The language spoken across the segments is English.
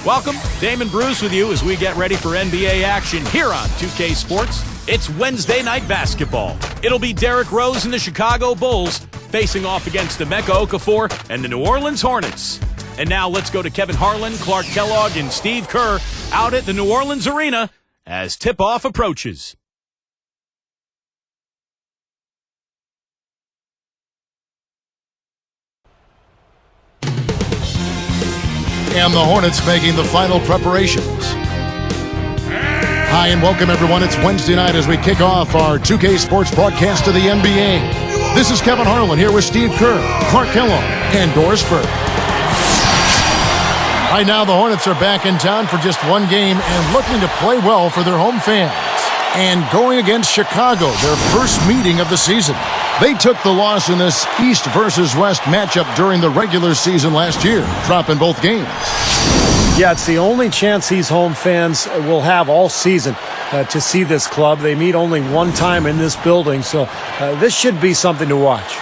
Welcome, Damon Bruce with you as we get ready for NBA action here on 2K Sports. It's Wednesday night basketball. It'll be Derrick Rose and the Chicago Bulls facing off against Emeka Okafor and the New Orleans Hornets. And now let's go to Kevin Harlan, Clark Kellogg, and Steve Kerr out at the New Orleans Arena as tip-off approaches. And the Hornets making the final preparations. Hi and welcome everyone. It's Wednesday night as we kick off our 2K Sports broadcast of the NBA. This is Kevin Harlan here with Steve Kerr, Clark Kellogg, and Doris Burke. Right now the Hornets are back in town for just one game and looking to play well for their home fans. And going against Chicago, their first meeting of the season. They took the loss in this East versus West matchup during the regular season last year, dropping both games. Yeah, it's the only chance these home fans will have all season to see this club. They meet only one time in this building, so this should be something to watch.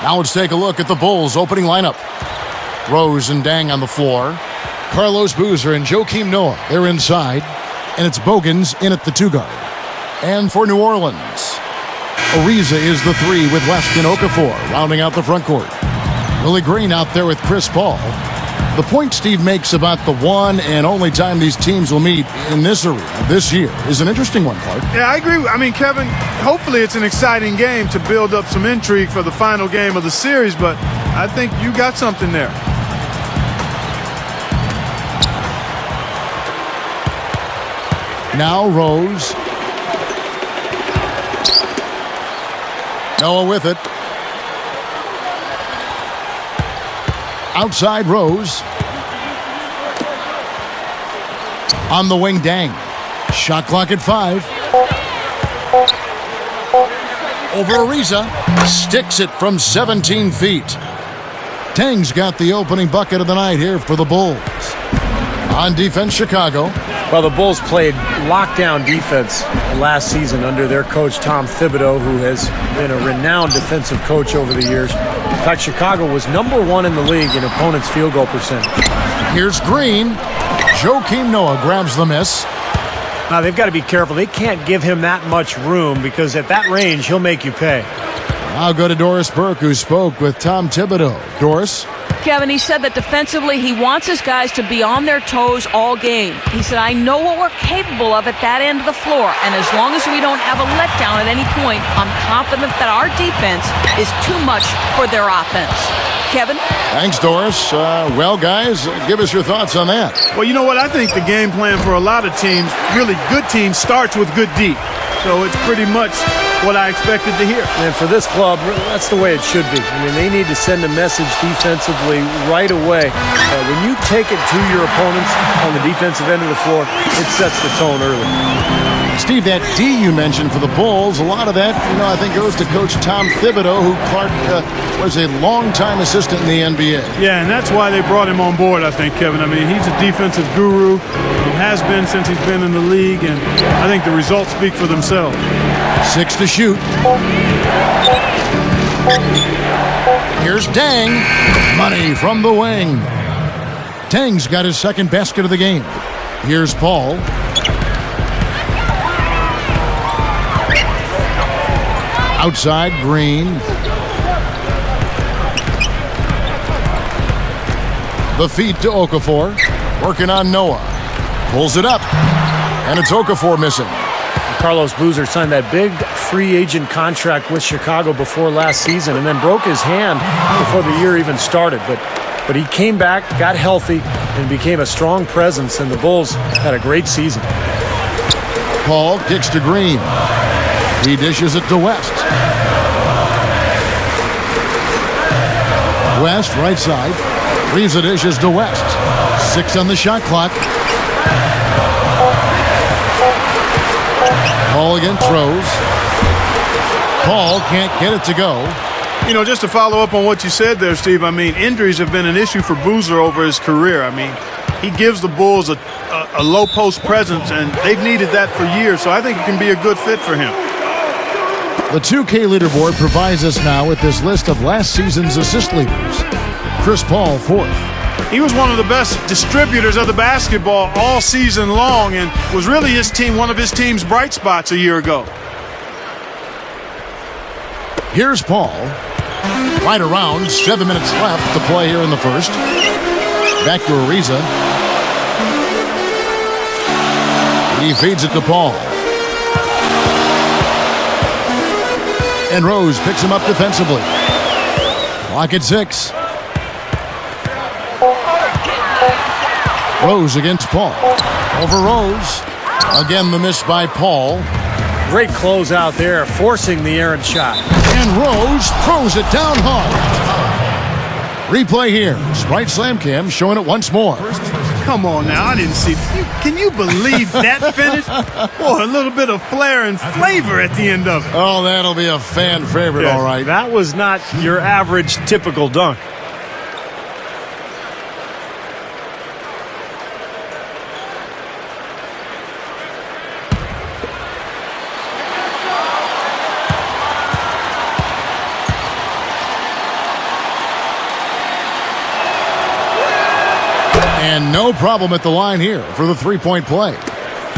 Now let's take a look at the Bulls' opening lineup. Rose and Dang on the floor. Carlos Boozer and Joakim Noah, they're inside. And it's Bogans in at the 2-guard. And for New Orleans, Ariza is the 3 with West and Okafor rounding out the front court. Willie Green out there with Chris Paul. The point Steve makes about the one and only time these teams will meet in this arena this year is an interesting one, Clark. Yeah, I agree. I mean, Kevin, hopefully it's an exciting game to build up some intrigue for the final game of the series, but I think you got something there. Now Rose. Noah with it. Outside Rose. On the wing, Dang. Shot clock at 5. Over Ariza. Sticks it from 17 feet. Dang's got the opening bucket of the night here for the Bulls. On defense, Chicago. Well, the Bulls played lockdown defense last season under their coach, Tom Thibodeau, who has been a renowned defensive coach over the years. In fact, Chicago was #1 in the league in opponents' field goal percentage. Here's Green. Joakim Noah grabs the miss. Now, they've got to be careful. They can't give him that much room because at that range, he'll make you pay. I'll go to Doris Burke, who spoke with Tom Thibodeau. Doris? Kevin, he said that defensively he wants his guys to be on their toes all game. He said, I know what we're capable of at that end of the floor, and as long as we don't have a letdown at any point, I'm confident that our defense is too much for their offense. Kevin? Thanks, Doris. Well, guys, give us your thoughts on that. Well, you know what? I think the game plan for a lot of teams, really good teams, starts with good deep. So it's pretty much what I expected to hear. And for this club, that's the way it should be. I mean, they need to send a message defensively right away. When you take it to your opponents on the defensive end of the floor, it sets the tone early. Steve, that D you mentioned for the Bulls, a lot of that, I think goes to Coach Tom Thibodeau, who Clark was a longtime assistant in the NBA. Yeah, and that's why they brought him on board, I think, Kevin. I mean, he's a defensive guru, has been since he's been in the league, and I think the results speak for themselves. 6 to shoot. Here's Dang. Money from the wing. Dang's got his second basket of the game. Here's Paul. Outside, Green. The feed to Okafor. Working on Noah. Pulls it up. And it's Okafor missing. Carlos Boozer signed that big free agent contract with Chicago before last season and then broke his hand before the year even started. But he came back, got healthy, and became a strong presence, and the Bulls had a great season. Paul kicks to Green. He dishes it to West. West, right side. Ariza dishes to West. 6 on the shot clock. Paul against Rose. Paul can't get it to go. Just to follow up on what you said there, Steve, I mean, injuries have been an issue for Boozer over his career. I mean, he gives the Bulls a low post presence, and they've needed that for years, so I think it can be a good fit for him. The 2K leaderboard provides us now with this list of last season's assist leaders. Chris Paul, 4th. He was one of the best distributors of the basketball all season long and was really one of his team's bright spots a year ago. Here's Paul. Right around 7 minutes left to play here in the first. Back to Ariza. He feeds it to Paul. And Rose picks him up defensively. Clock at 6. Rose against Paul. Over Rose. Again, the miss by Paul. Great close out there, forcing the errant shot. And Rose throws it down hard. Replay here. Sprite Slam Cam showing it once more. Come on now, I didn't see. Can you believe that finish? Boy, a little bit of flair and flavor at the end of it. Oh, that'll be a fan favorite, all right. That was not your average, typical dunk. And no problem at the line here for the three-point play.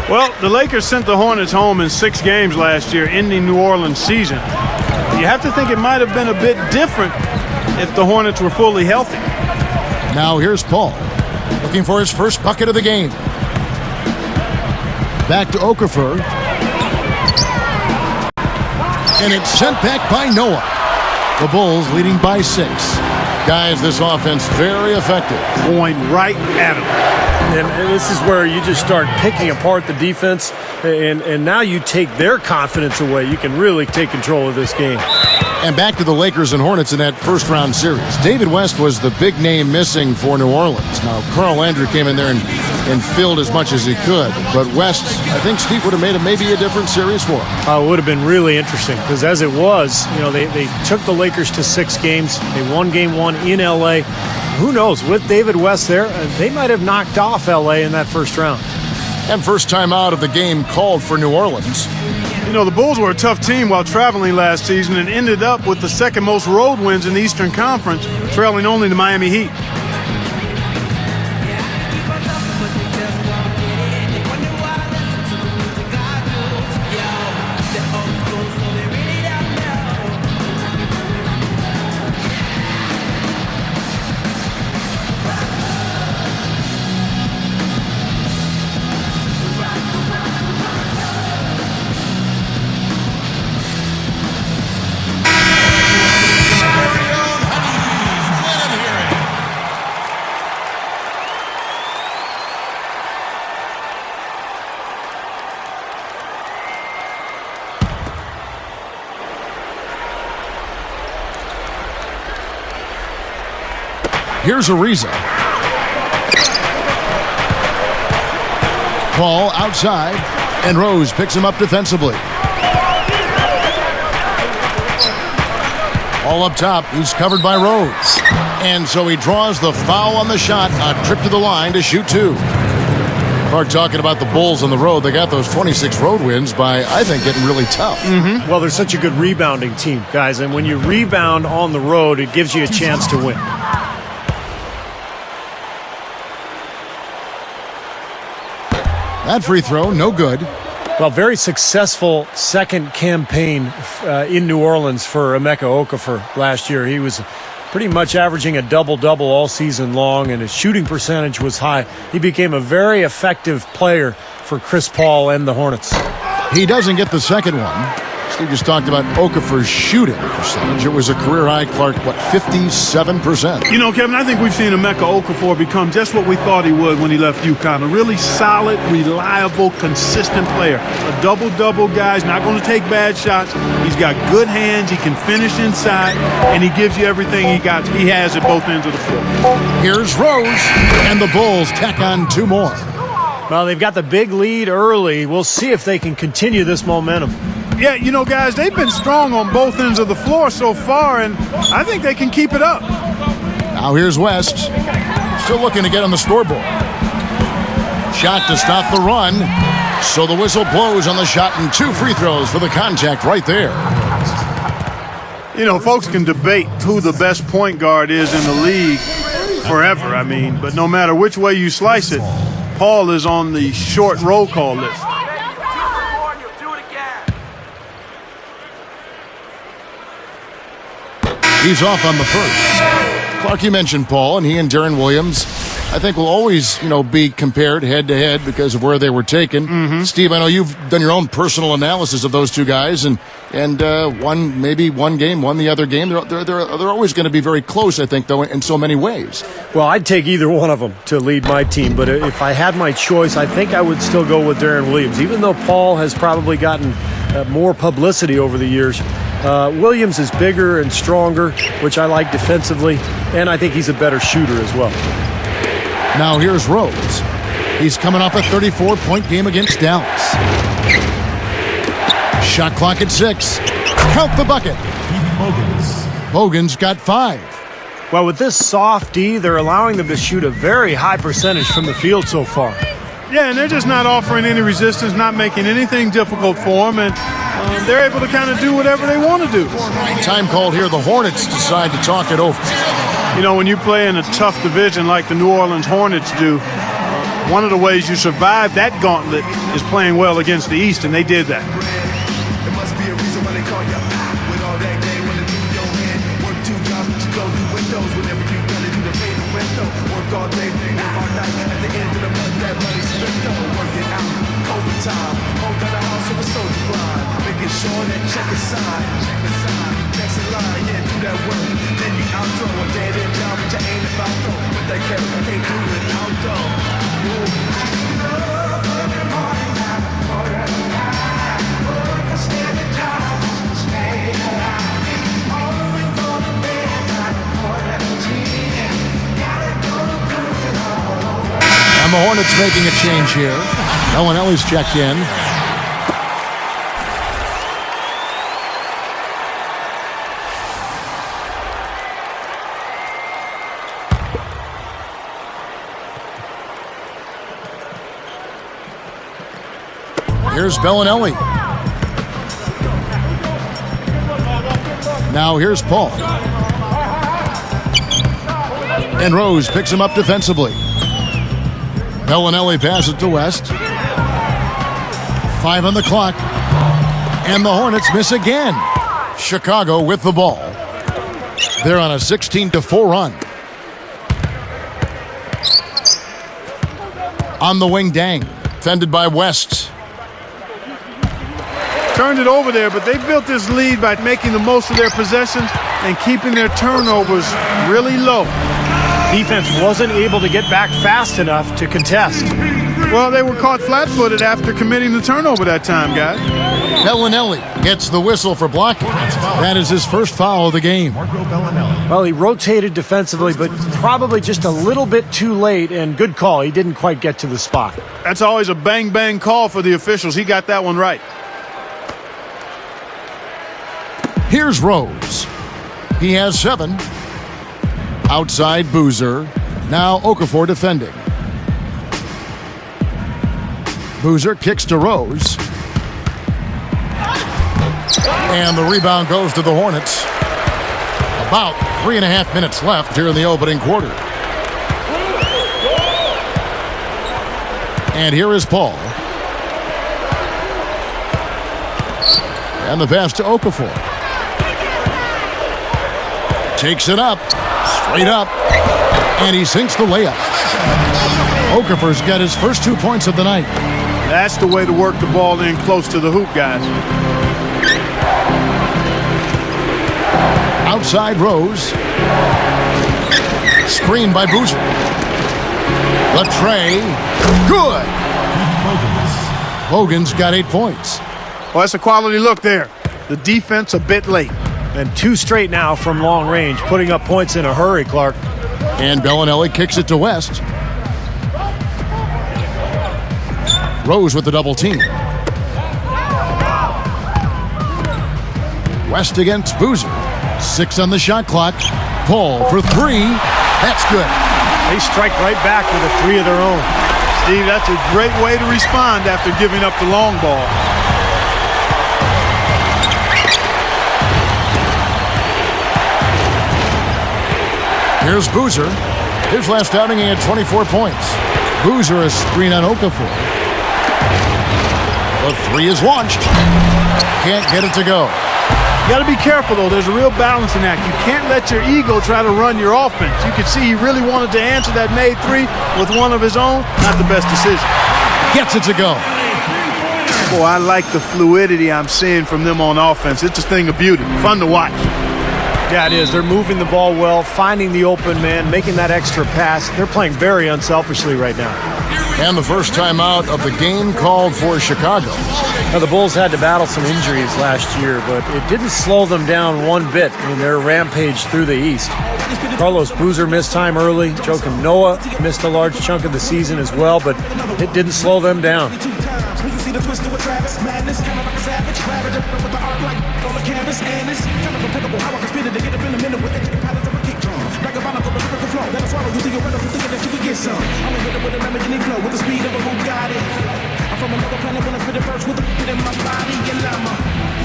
Well, the Lakers sent the Hornets home in 6 games last year, ending New Orleans' season. You have to think it might have been a bit different if the Hornets were fully healthy. Now here's Paul, looking for his first bucket of the game. Back to Okafor. And it's sent back by Noah. The Bulls leading by 6. Guys, this offense very effective. Going right at him. And this is where you just start picking apart the defense, and now you take their confidence away. You can really take control of this game. And back to the Lakers and Hornets in that first-round series. David West was the big name missing for New Orleans. Now, Carl Landry came in there and filled as much as he could. But West, I think Steve would have made maybe a different series for him. It would have been really interesting because as it was, they took the Lakers to 6 games. They won game 1 in L.A. Who knows? With David West there, they might have knocked off L.A. in that first round. And first time out of the game called for New Orleans. The Bulls were a tough team while traveling last season and ended up with the second most road wins in the Eastern Conference, trailing only the Miami Heat. Here's Ariza. Paul outside, and Rose picks him up defensively. All up top, he's covered by Rose. And so he draws the foul on the shot, a trip to the line to shoot 2. Clark talking about the Bulls on the road. They got those 26 road wins by, I think, getting really tough. Mm-hmm. Well, they're such a good rebounding team, guys. And when you rebound on the road, it gives you a chance to win. That free throw, no good. Well, very successful second campaign in New Orleans for Emeka Okafor last year. He was pretty much averaging a double-double all season long, and his shooting percentage was high. He became a very effective player for Chris Paul and the Hornets. He doesn't get the second one. Steve just talked about Okafor's shooting percentage. It was a career high, Clark, 57%. Kevin, I think we've seen Emeka Okafor become just what we thought he would when he left UConn. A really solid, reliable, consistent player. A double-double guy. He's not going to take bad shots. He's got good hands. He can finish inside, and he gives you everything he has at both ends of the floor. Here's Rose, and the Bulls tack on 2 more. Well, they've got the big lead early. We'll see if they can continue this momentum. Yeah, guys, they've been strong on both ends of the floor so far, and I think they can keep it up. Now here's West. Still looking to get on the scoreboard. Shot to stop the run. So the whistle blows on the shot, and 2 free throws for the contact right there. Folks can debate who the best point guard is in the league. forever. I mean, but no matter which way you slice it, Paul is on the short roll call list. He's off on the first. Clark, you mentioned Paul, and he and Darren Williams, I think, will always, be compared head-to-head because of where they were taken. Mm-hmm. Steve, I know you've done your own personal analysis of those two guys, and one game, won the other game. They're always going to be very close, I think, though, in so many ways. Well, I'd take either one of them to lead my team, but if I had my choice, I think I would still go with Darren Williams. Even though Paul has probably gotten more publicity over the years, Williams is bigger and stronger, which I like defensively, and I think he's a better shooter as well. Now here's Rose. He's coming off a 34-point game against Dallas. Shot clock at 6. Count the bucket. Bogan's got 5. Well, with this soft D, they're allowing them to shoot a very high percentage from the field so far. Yeah, and they're just not offering any resistance, not making anything difficult for them, and they're able to kind of do whatever they want to do. Time called here. The Hornets decide to talk it over. When you play in a tough division like the New Orleans Hornets do, one of the ways you survive that gauntlet is playing well against the East, and they did that. There must be a reason why they call you with all that game when the do your hand. Work 2 jobs, but you go through windows. Whenever you gonna do the pay the window. Work all day, work all night. At the end of the month, that money spent though. Work it out, overtime. Hold down the house of a soldier grind. Making sure that check is signed. Next in line, yeah, do that work. Then you outro a dead end job, but you ain't about though. But they can't do it outdoor. And the Hornets making a change here. Bellinelli's checked in. Here's Bellinelli. Now here's Paul. And Rose picks him up defensively. Bellinelli passes to West. 5 on the clock. And the Hornets miss again. Chicago with the ball. They're on a 16-4 run. On the wing, Dang. Defended by West. Turned it over there, but they built this lead by making the most of their possessions and keeping their turnovers really low. Defense wasn't able to get back fast enough to contest. Well, they were caught flat-footed after committing the turnover that time, guys. Bellinelli gets the whistle for blocking. That is his first foul of the game. Well, he rotated defensively, but probably just a little bit too late, and good call. He didn't quite get to the spot. That's always a bang-bang call for the officials. He got that one right. Here's Rose. He has 7. Outside Boozer. Now Okafor defending. Boozer kicks to Rose. And the rebound goes to the Hornets. About 3.5 minutes left here in the opening quarter. And here is Paul. And the pass to Okafor. Takes it up. Straight up. And he sinks the layup. Okafor's got his first 2 points of the night. That's the way to work the ball in close to the hoop, guys. Outside Rose. Screen by Boozer. The tray. Good. Bogan's got 8 points. Well, that's a quality look there. The defense a bit late. And 2 straight now from long range, putting up points in a hurry, Clark. And Bellinelli kicks it to West. Rose with the double team. West against Boozer. 6 on the shot clock. Paul for 3. That's good. They strike right back with a 3 of their own. Steve, that's a great way to respond after giving up the long ball. Here's Boozer. His last outing, he had 24 points. Boozer a screen on Okafor. The three is launched. Can't get it to go. You got to be careful, though. There's a real balancing act. You can't let your ego try to run your offense. You could see he really wanted to answer that made three with one of his own. Not the best decision. Gets it to go. Boy, I like the fluidity I'm seeing from them on offense. It's a thing of beauty. Fun to watch. Yeah, it is. They're moving the ball well, finding the open man, making that extra pass. They're playing very unselfishly right now. And the first time out of the game called for Chicago. Now, the Bulls had to battle some injuries last year, but it didn't slow them down one bit in their rampage through the East. Carlos Boozer missed time early. Joakim Noah missed a large chunk of the season as well, but it didn't slow them down. From another planet when I spit it first with a bit in my body and llama.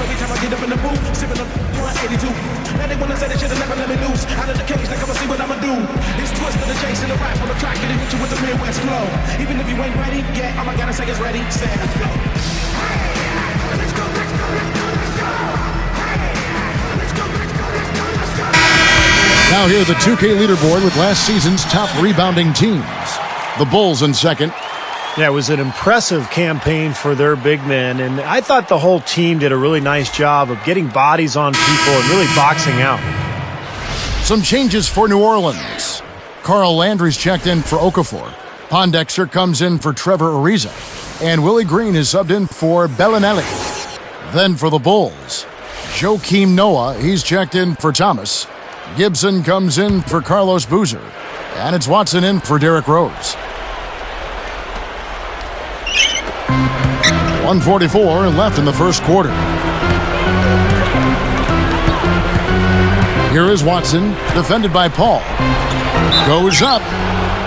Every time I get up in the booth, sipping up 182. Now they wanna say they should've never let me loose. Out of the cage, like I'ma see what I'ma do. It's twist of the chase and the rap on the track, and it hit you with the Midwest flow. Even if you ain't ready, yeah, all I gotta say is ready, set, go. Let's go, let's go, let's go, let's go. Let's go, let's go, let's go, let's go. Now here the 2K leaderboard with last season's top rebounding teams. The Bulls in second. Yeah, it was an impressive campaign for their big men, and I thought the whole team did a really nice job of getting bodies on people and really boxing out. Some changes for New Orleans. Carl Landry's checked in for Okafor. Pondexter comes in for Trevor Ariza. And Willie Green is subbed in for Bellinelli. Then for the Bulls, Joakim Noah, he's checked in for Thomas. Gibson comes in for Carlos Boozer. And it's Watson in for Derrick Rose. 1:44 left in the first quarter. Here is Watson, defended by Paul. Goes up,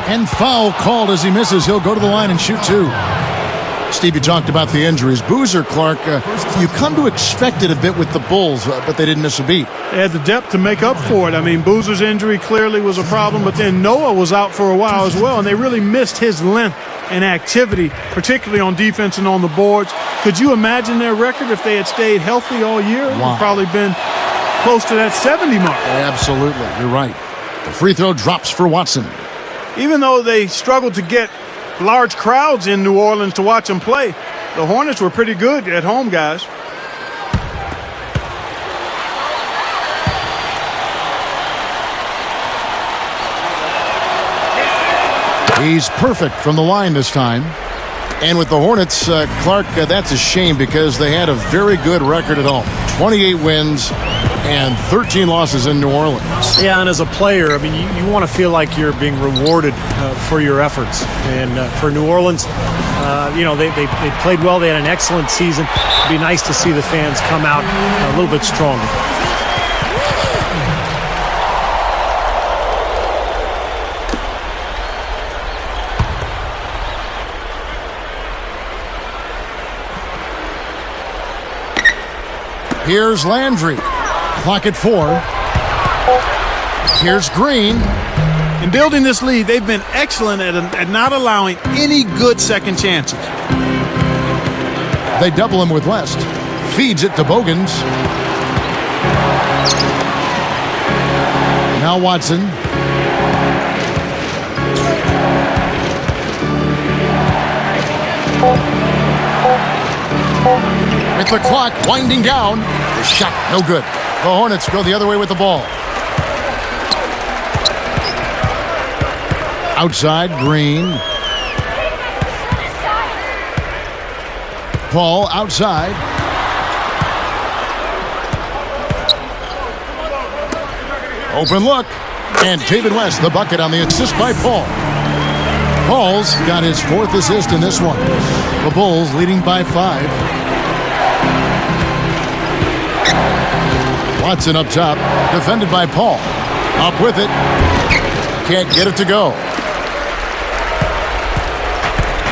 and foul called as he misses. He'll go to the line and shoot two. Steve, you talked about the injuries. Boozer, Clark, you come to expect it a bit with the Bulls, but they didn't miss a beat. They had the depth to make up for it. I mean, Boozer's injury clearly was a problem, but then Noah was out for a while as well, and they really missed his length and activity, particularly on defense and on the boards. Could you imagine their record if they had stayed healthy all year? It would probably been close to that 70 mark. Absolutely, you're right. The free throw drops for Watson. Even though they struggled to get large crowds in New Orleans to watch them play, the Hornets were pretty good at home, guys. He's perfect from the line this time. And with the Hornets, Clark, that's a shame because they had a very good record at home. 28 wins and 13 losses in New Orleans. Yeah, and as a player, I mean, you want to feel like you're being rewarded for your efforts. And for New Orleans, they played well. They had an excellent season. It'd be nice to see the fans come out a little bit stronger. Here's Landry. Clock at 4. Here's Green. In building this lead, they've been excellent at not allowing any good second chances. They double him with West. Feeds it to Bogans. Now Watson. With the clock winding down, the shot no good. The Hornets go the other way with the ball. Outside, Green. Paul outside. Open look. And David West, the bucket on the assist by Paul. Paul's got his 4th assist in this one. The Bulls leading by 5. Watson up top, defended by Paul. Up with it. Can't get it to go.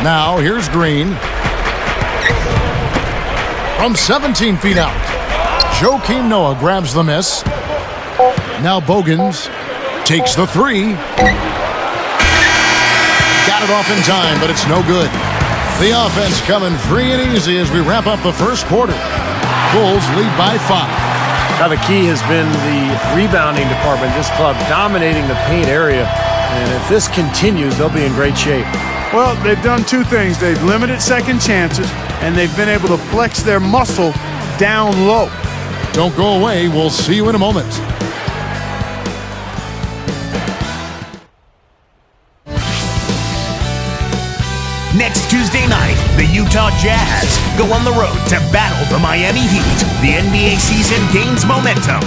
Now here's Green. From 17 feet out. Joakim Noah grabs the miss. Now Bogans takes the 3. Got it off in time, but it's no good. The offense coming free and easy as we wrap up the first quarter. Bulls lead by 5. Now the key has been the rebounding department. This club dominating the paint area. And if this continues, they'll be in great shape. Well, they've done two things. They've limited second chances, and they've been able to flex their muscle down low. Don't go away. We'll see you in a moment. Next Tuesday night, the Utah Jazz go on the road to battle the Miami Heat. The NBA season gains momentum.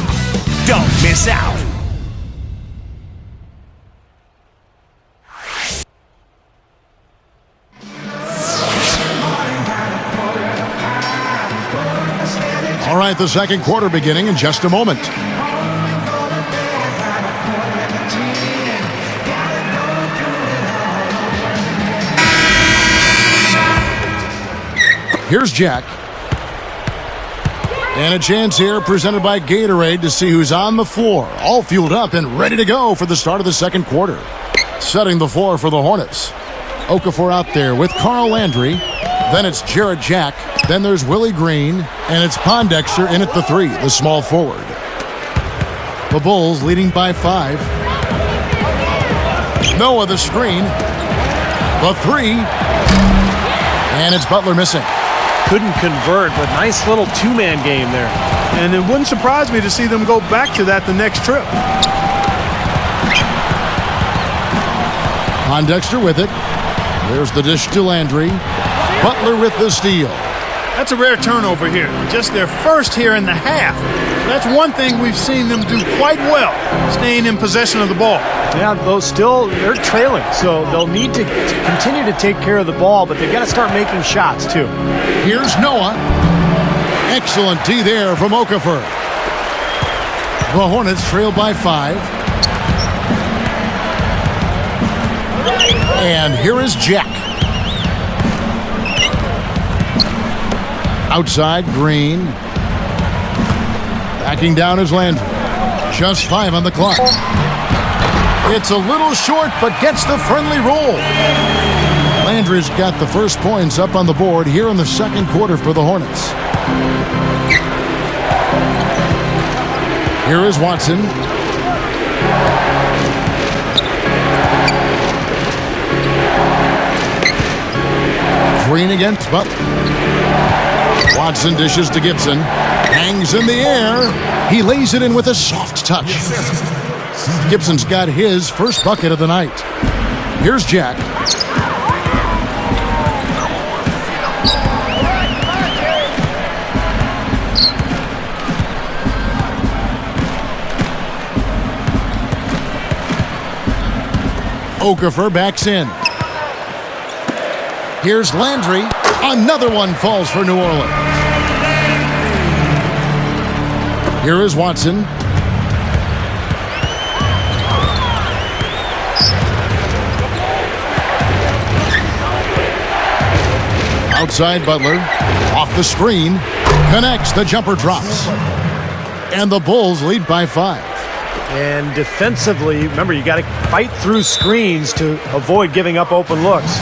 Don't miss out. All right, the second quarter beginning in just a moment. Here's Jack. And a chance here presented by Gatorade to see who's on the floor. All fueled up and ready to go for the start of the second quarter. Setting the floor for the Hornets. Okafor out there with Carl Landry. Then it's Jarrett Jack. Then there's Willie Green. And it's Pondexter in at the 3, the small forward. The Bulls leading by 5. Noah the screen. The 3. And it's Butler missing. Couldn't convert, but nice little two-man game there. And it wouldn't surprise me to see them go back to that the next trip. Pondexter with it. There's the dish to Landry. Butler with the steal. That's a rare turnover here. Just their first here in the half. That's one thing we've seen them do quite well, staying in possession of the ball. Yeah, though they're trailing, so they'll need to continue to take care of the ball, but they've got to start making shots, too. Here's Noah. Excellent D there from Okafor. The Hornets trail by 5. And here is Jack. Outside, Green. Backing down is Landry. Just 5 on the clock. It's a little short, but gets the friendly roll. Landry's got the first points up on the board here in the second quarter for the Hornets. Here is Watson. Green against Butler. Watson dishes to Gibson. Hangs in the air. He lays it in with a soft touch. Gibson's got his first bucket of the night. Here's Jack. Okafor backs in. Here's Landry. Another one falls for New Orleans. Here is Watson. Outside Butler. Off the screen. Connects. The jumper drops. And the Bulls lead by 5. And defensively, remember, you got to fight through screens to avoid giving up open looks.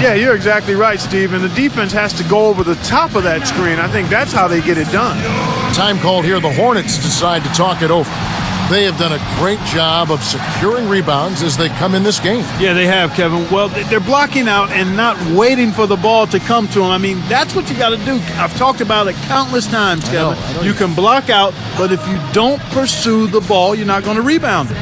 Yeah, you're exactly right, Steve. And the defense has to go over the top of that screen. I think that's how they get it done. Time called here. The Hornets decide to talk it over. They have done a great job of securing rebounds as they come in this game. Yeah, they have, Kevin. Well, they're blocking out and not waiting for the ball to come to them. I mean, that's what you got to do. I've talked about it countless times, Kevin. I know. You can block out, but if you don't pursue the ball, you're not going to rebound it.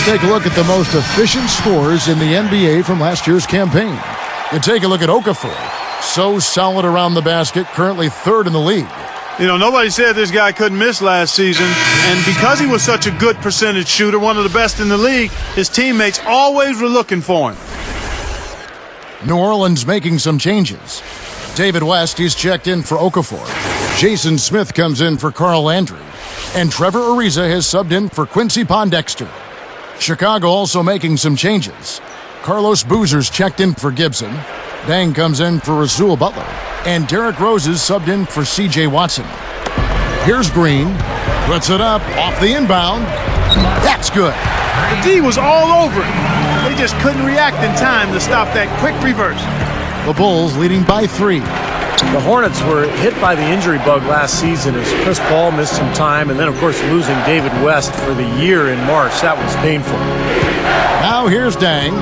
Let's take a look at the most efficient scorers in the NBA from last year's campaign. You take a look at Okafor. So solid around the basket, currently 3rd in the league. You know, nobody said this guy couldn't miss last season, and because he was such a good percentage shooter, one of the best in the league, his teammates always were looking for him. New Orleans making some changes. David West, he's checked in for Okafor. Jason Smith comes in for Carl Landry. And Trevor Ariza has subbed in for Quincy Pondexter. Chicago also making some changes. Carlos Boozer's checked in for Gibson. Dang comes in for Rasul Butler. And Derrick Rose is subbed in for C.J. Watson. Here's Green. Puts it up off the inbound. That's good. The D was all over it. They just couldn't react in time to stop that quick reverse. The Bulls leading by 3. The Hornets were hit by the injury bug last season as Chris Paul missed some time, and then, of course, losing David West for the year in March. That was painful. Now here's Dang.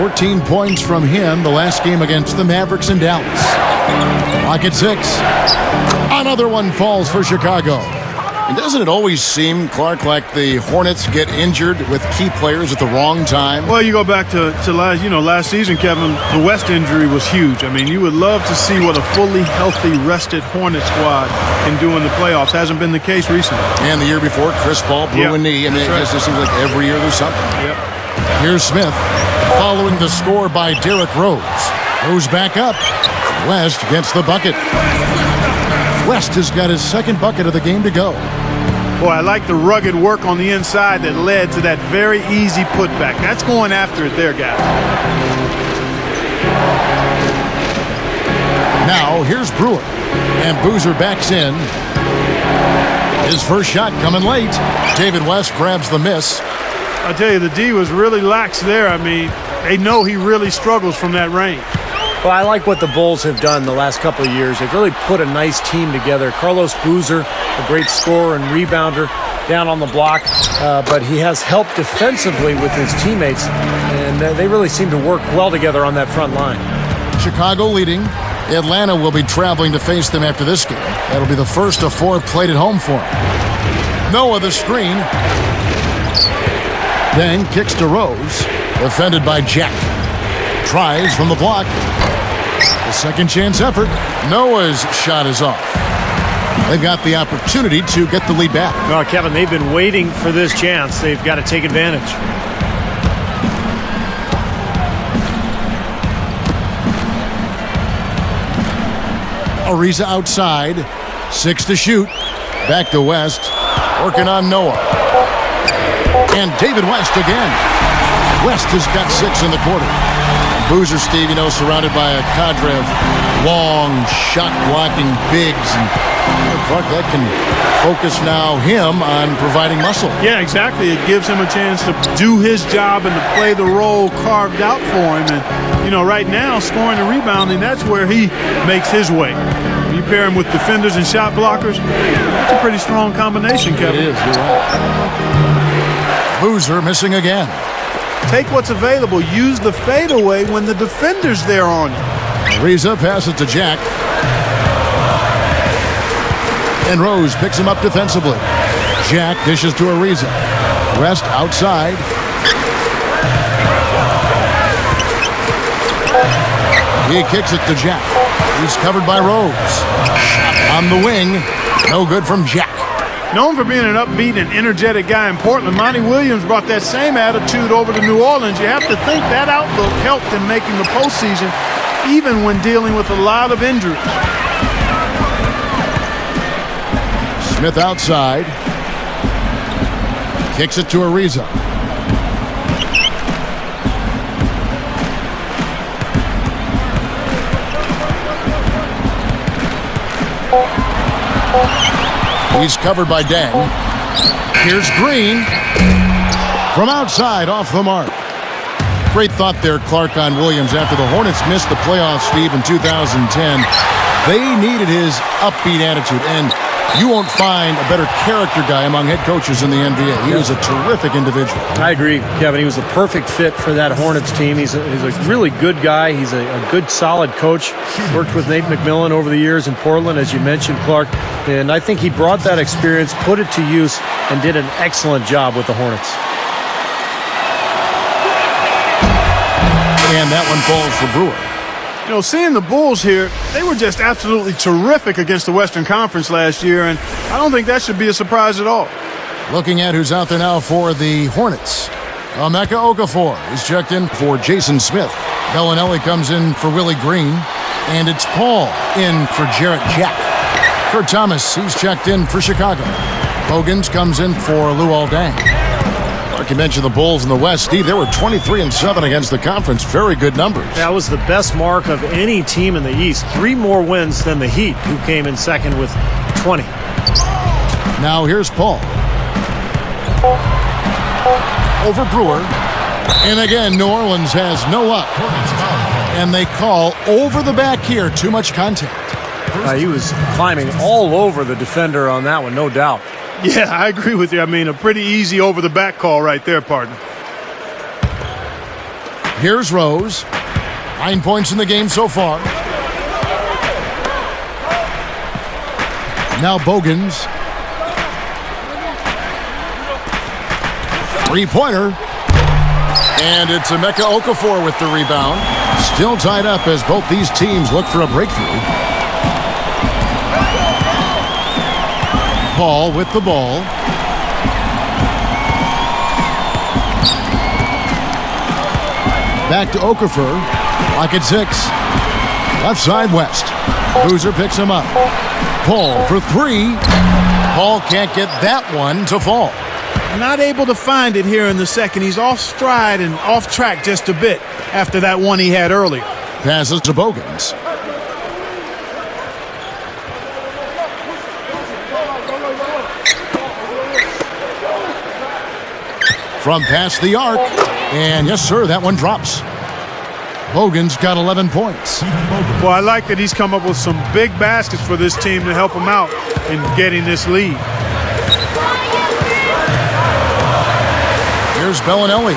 14 points from him the last game against the Mavericks in Dallas. Clock at 6. Another one falls for Chicago. And doesn't it always seem, Clark, like the Hornets get injured with key players at the wrong time? Well, you go back to last season, Kevin, the West injury was huge. I mean, you would love to see what a fully healthy, rested Hornet squad can do in the playoffs. Hasn't been the case recently. And the year before, Chris Paul blew a knee. I mean, it just seems like every year there's something. Yep. Here's Smith following the score by Derrick Rose. Rose back up. West gets the bucket. West has got his second bucket of the game to go. Boy, I like the rugged work on the inside that led to that very easy putback. That's going after it there, guys. Now, here's Brewer. And Boozer backs in. His first shot coming late. David West grabs the miss. I tell you, the D was really lax there. I mean, they know he really struggles from that range. Well, I like what the Bulls have done the last couple of years. They've really put a nice team together. Carlos Boozer, a great scorer and rebounder down on the block, but he has helped defensively with his teammates, and they really seem to work well together on that front line. Chicago leading. Atlanta will be traveling to face them after this game. That'll be the first of 4 played at home for him. Noah the screen. Then kicks to Rose. Defended by Jack. Tries from the block. The second chance effort. Noah's shot is off. They've got the opportunity to get the lead back. Well, Kevin, they've been waiting for this chance. They've got to take advantage. Ariza outside. 6 to shoot. Back to West. Working on Noah. And David West again. West has got 6 in the quarter. Boozer, Steve, surrounded by a cadre of long, shot-blocking bigs. And Clark, that can focus now him on providing muscle. Yeah, exactly. It gives him a chance to do his job and to play the role carved out for him. And, right now, scoring and rebounding, that's where he makes his way. When you pair him with defenders and shot blockers, that's a pretty strong combination, Kevin. It is, you're right. Boozer missing again. Take what's available. Use the fadeaway when the defender's there on you. Ariza passes to Jack. And Rose picks him up defensively. Jack dishes to Ariza. West outside. He kicks it to Jack. He's covered by Rose. On the wing. No good from Jack. Known for being an upbeat and energetic guy in Portland, Monty Williams brought that same attitude over to New Orleans. You have to think that outlook helped in making the postseason, even when dealing with a lot of injuries. Smith outside. Kicks it to Ariza. He's covered by Dang. Here's Green. From outside, off the mark. Great thought there, Clark, on Williams. After the Hornets missed the playoffs, Steve, in 2010, they needed his upbeat attitude. And you won't find a better character guy among head coaches in the NBA. He was a terrific individual. I agree, Kevin. He was the perfect fit for that Hornets team. He's a really good guy. He's a good, solid coach. Worked with Nate McMillan over the years in Portland, as you mentioned, Clark. And I think he brought that experience, put it to use, and did an excellent job with the Hornets. And that one falls for Brewer. You know, seeing the Bulls here, they were just absolutely terrific against the Western Conference last year, and I don't think that should be a surprise at all. Looking at who's out there now for the Hornets. Emeka Okafor is checked in for Jason Smith. Bellinelli comes in for Willie Green. And it's Paul in for Jarrett Jack. Kurt Thomas, he's checked in for Chicago. Bogans comes in for Luol Deng. Like you mentioned, the Bulls in the West, Steve, they were 23-7 against the conference. Very good numbers. That was the best mark of any team in the East. 3 more wins than the Heat, who came in second with 20. Now here's Paul. Over Brewer. And again, New Orleans has no luck. And they call over the back here. Too much contact. He was climbing all over the defender on that one, no doubt. Yeah, I agree with you. I mean, a pretty easy over-the-back call right there, partner. Here's Rose. 9 points in the game so far. Now Bogans. 3-pointer. And it's Emeka Okafor with the rebound. Still tied up as both these teams look for a breakthrough. Paul with the ball. Back to Okafor. Lock at 6. Left side West. Boozer picks him up. Paul for 3. Paul can't get that one to fall. Not able to find it here in the second. He's off stride and off track just a bit after that one he had earlier. Passes to Bogans. From past the arc. And yes, sir, that one drops. Bogans got 11 points. Well, I like that he's come up with some big baskets for this team to help him out in getting this lead. Here's Bellinelli,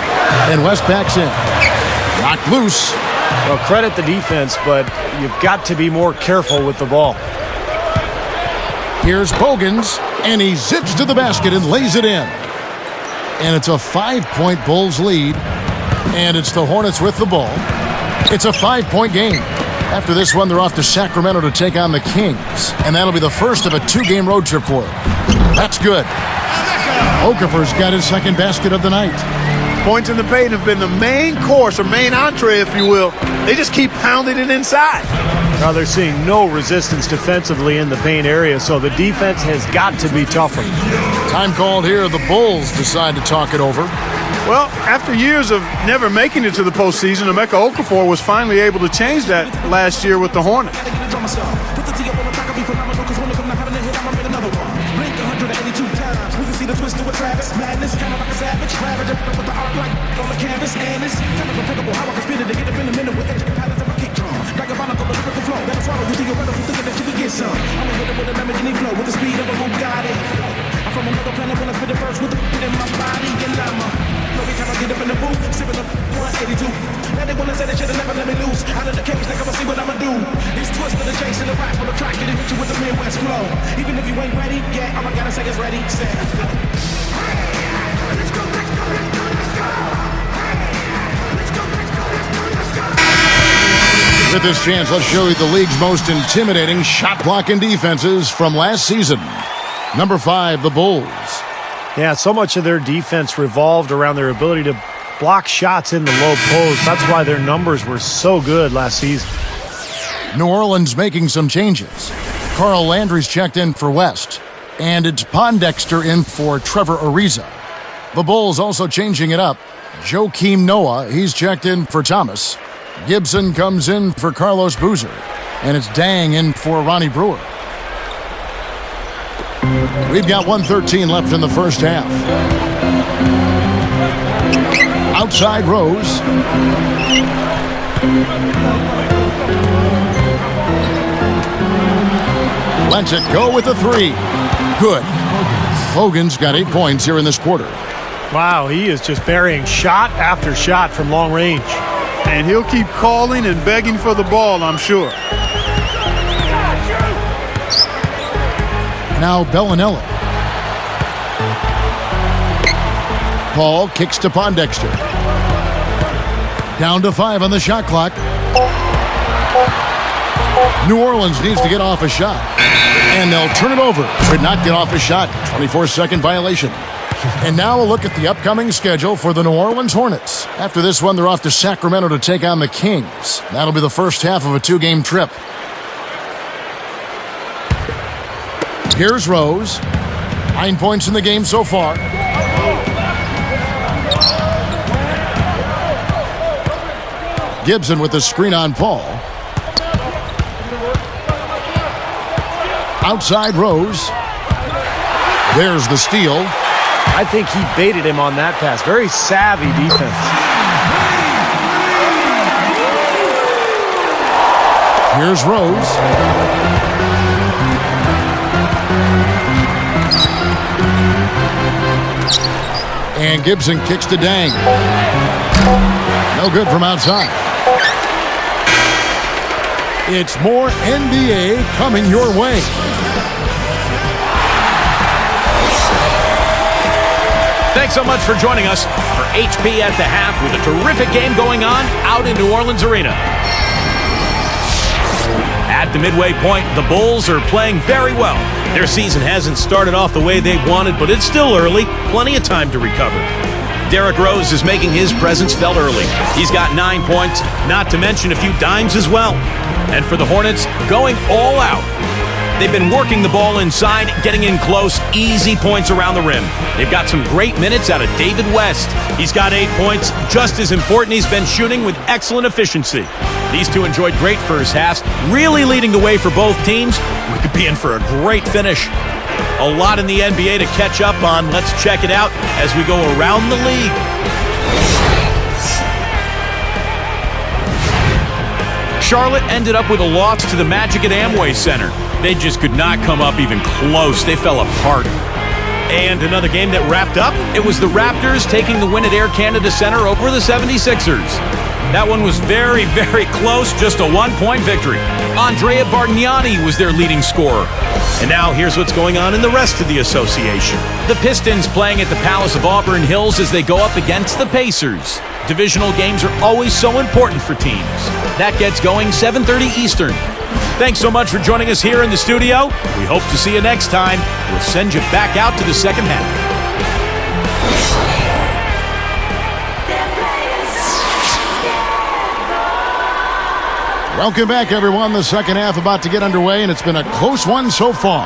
and West backs in. Knocked loose. Well, credit the defense, but you've got to be more careful with the ball. Here's Bogans, and he zips to the basket and lays it in. And it's a 5-point Bulls lead, and it's the Hornets with the ball. It's a 5-point game. After this one, they're off to Sacramento to take on the Kings, and that'll be the first of a 2-game road trip for them. That's good. Okafor's got his second basket of the night. Points in the paint have been the main course, or main entree, if you will. They just keep pounding it inside. Now they're seeing no resistance defensively in the paint area, so the defense has got to be tougher. Time called here. The Bulls decide to talk it over. Well, after years of never making it to the postseason, Emeka Okafor was finally able to change that last year with the Hornets. Even if you ain't ready, yeah, all I gotta say is ready, set. Let's go. With this chance, let's show you the league's most intimidating shot blocking defenses from last season. Number 5, the Bulls. Yeah, so much of their defense revolved around their ability to block shots in the low post. That's why their numbers were so good last season. New Orleans making some changes. Carl Landry's checked in for West, and it's Pondexter in for Trevor Ariza. The Bulls also changing it up. Joakim Noah, he's checked in for Thomas. Gibson comes in for Carlos Boozer, and it's Dang in for Ronnie Brewer. We've got 1:13 left in the first half. Outside Rose. Lets it go with a 3. Good. Hogan's got 8 points here in this quarter. Wow, he is just burying shot after shot from long range. And he'll keep calling and begging for the ball, I'm sure. Now Bellinelli. Paul kicks to Pondexter. Down to 5 on the shot clock. New Orleans needs to get off a shot. And they'll turn it over. Could not get off a shot. 24-second violation. And now a look at the upcoming schedule for the New Orleans Hornets. After this one, they're off to Sacramento to take on the Kings. That'll be the first half of a 2-game trip. Here's Rose. 9 points in the game so far. Gibson with the screen on Paul. Outside Rose. There's the steal. I think he baited him on that pass. Very savvy defense. Here's Rose. And Gibson kicks to Dang. No good from outside. It's more NBA coming your way. Thanks so much for joining us for HP at the half with a terrific game going on out in New Orleans Arena. At the midway point, the Bulls are playing very well. Their season hasn't started off the way they wanted, but it's still early. Plenty of time to recover. Derrick Rose is making his presence felt early. He's got 9 points, not to mention a few dimes as well. And for the Hornets, going all out. They've been working the ball inside, getting in close, easy points around the rim. They've got some great minutes out of David West. He's got 8 points. Just as important, he's been shooting with excellent efficiency. These two enjoyed great first halves, really leading the way for both teams. We could be in for a great finish. A lot in the NBA to catch up on. Let's check it out as we go around the league. Charlotte ended up with a loss to the Magic at Amway Center. They just could not come up even close. They fell apart. And another game that wrapped up, it was the Raptors taking the win at Air Canada Center over the 76ers. That one was very, very close, just a 1-point victory. Andrea Bargnani was their leading scorer. And now here's what's going on in the rest of the association. The Pistons playing at the Palace of Auburn Hills as they go up against the Pacers. Divisional games are always so important for teams. That gets going 7:30 Eastern. Thanks so much for joining us here in the studio. We hope to see you next time. We'll send you back out to the second half. Welcome back, everyone. The second half about to get underway, and it's been a close one so far.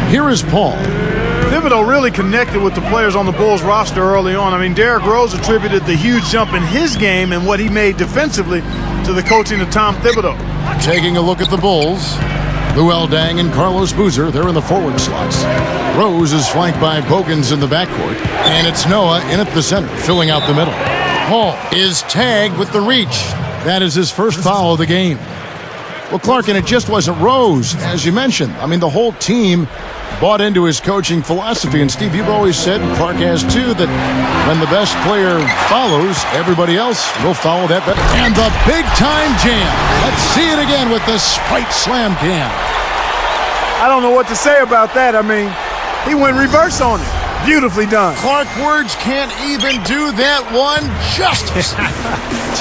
Here is Paul. Thibodeau really connected with the players on the Bulls roster early on. I mean, Derrick Rose attributed the huge jump in his game and what he made defensively to the coaching of Tom Thibodeau. Taking a look at the Bulls. Luol Deng and Carlos Boozer, they're in the forward slots. Rose is flanked by Bogans in the backcourt. And it's Noah in at the center, filling out the middle. Paul is tagged with the reach. That is his first foul of the game. Well, Clark, and it just wasn't Rose, as you mentioned. I mean, the whole team bought into his coaching philosophy. And, Steve, you've always said, Clark has too, that when the best player follows, everybody else will follow that. And the big-time jam. Let's see it again with the Spite Slam Cam. I don't know what to say about that. I mean, he went reverse on it. Beautifully done. Clark, words can't even do that one justice.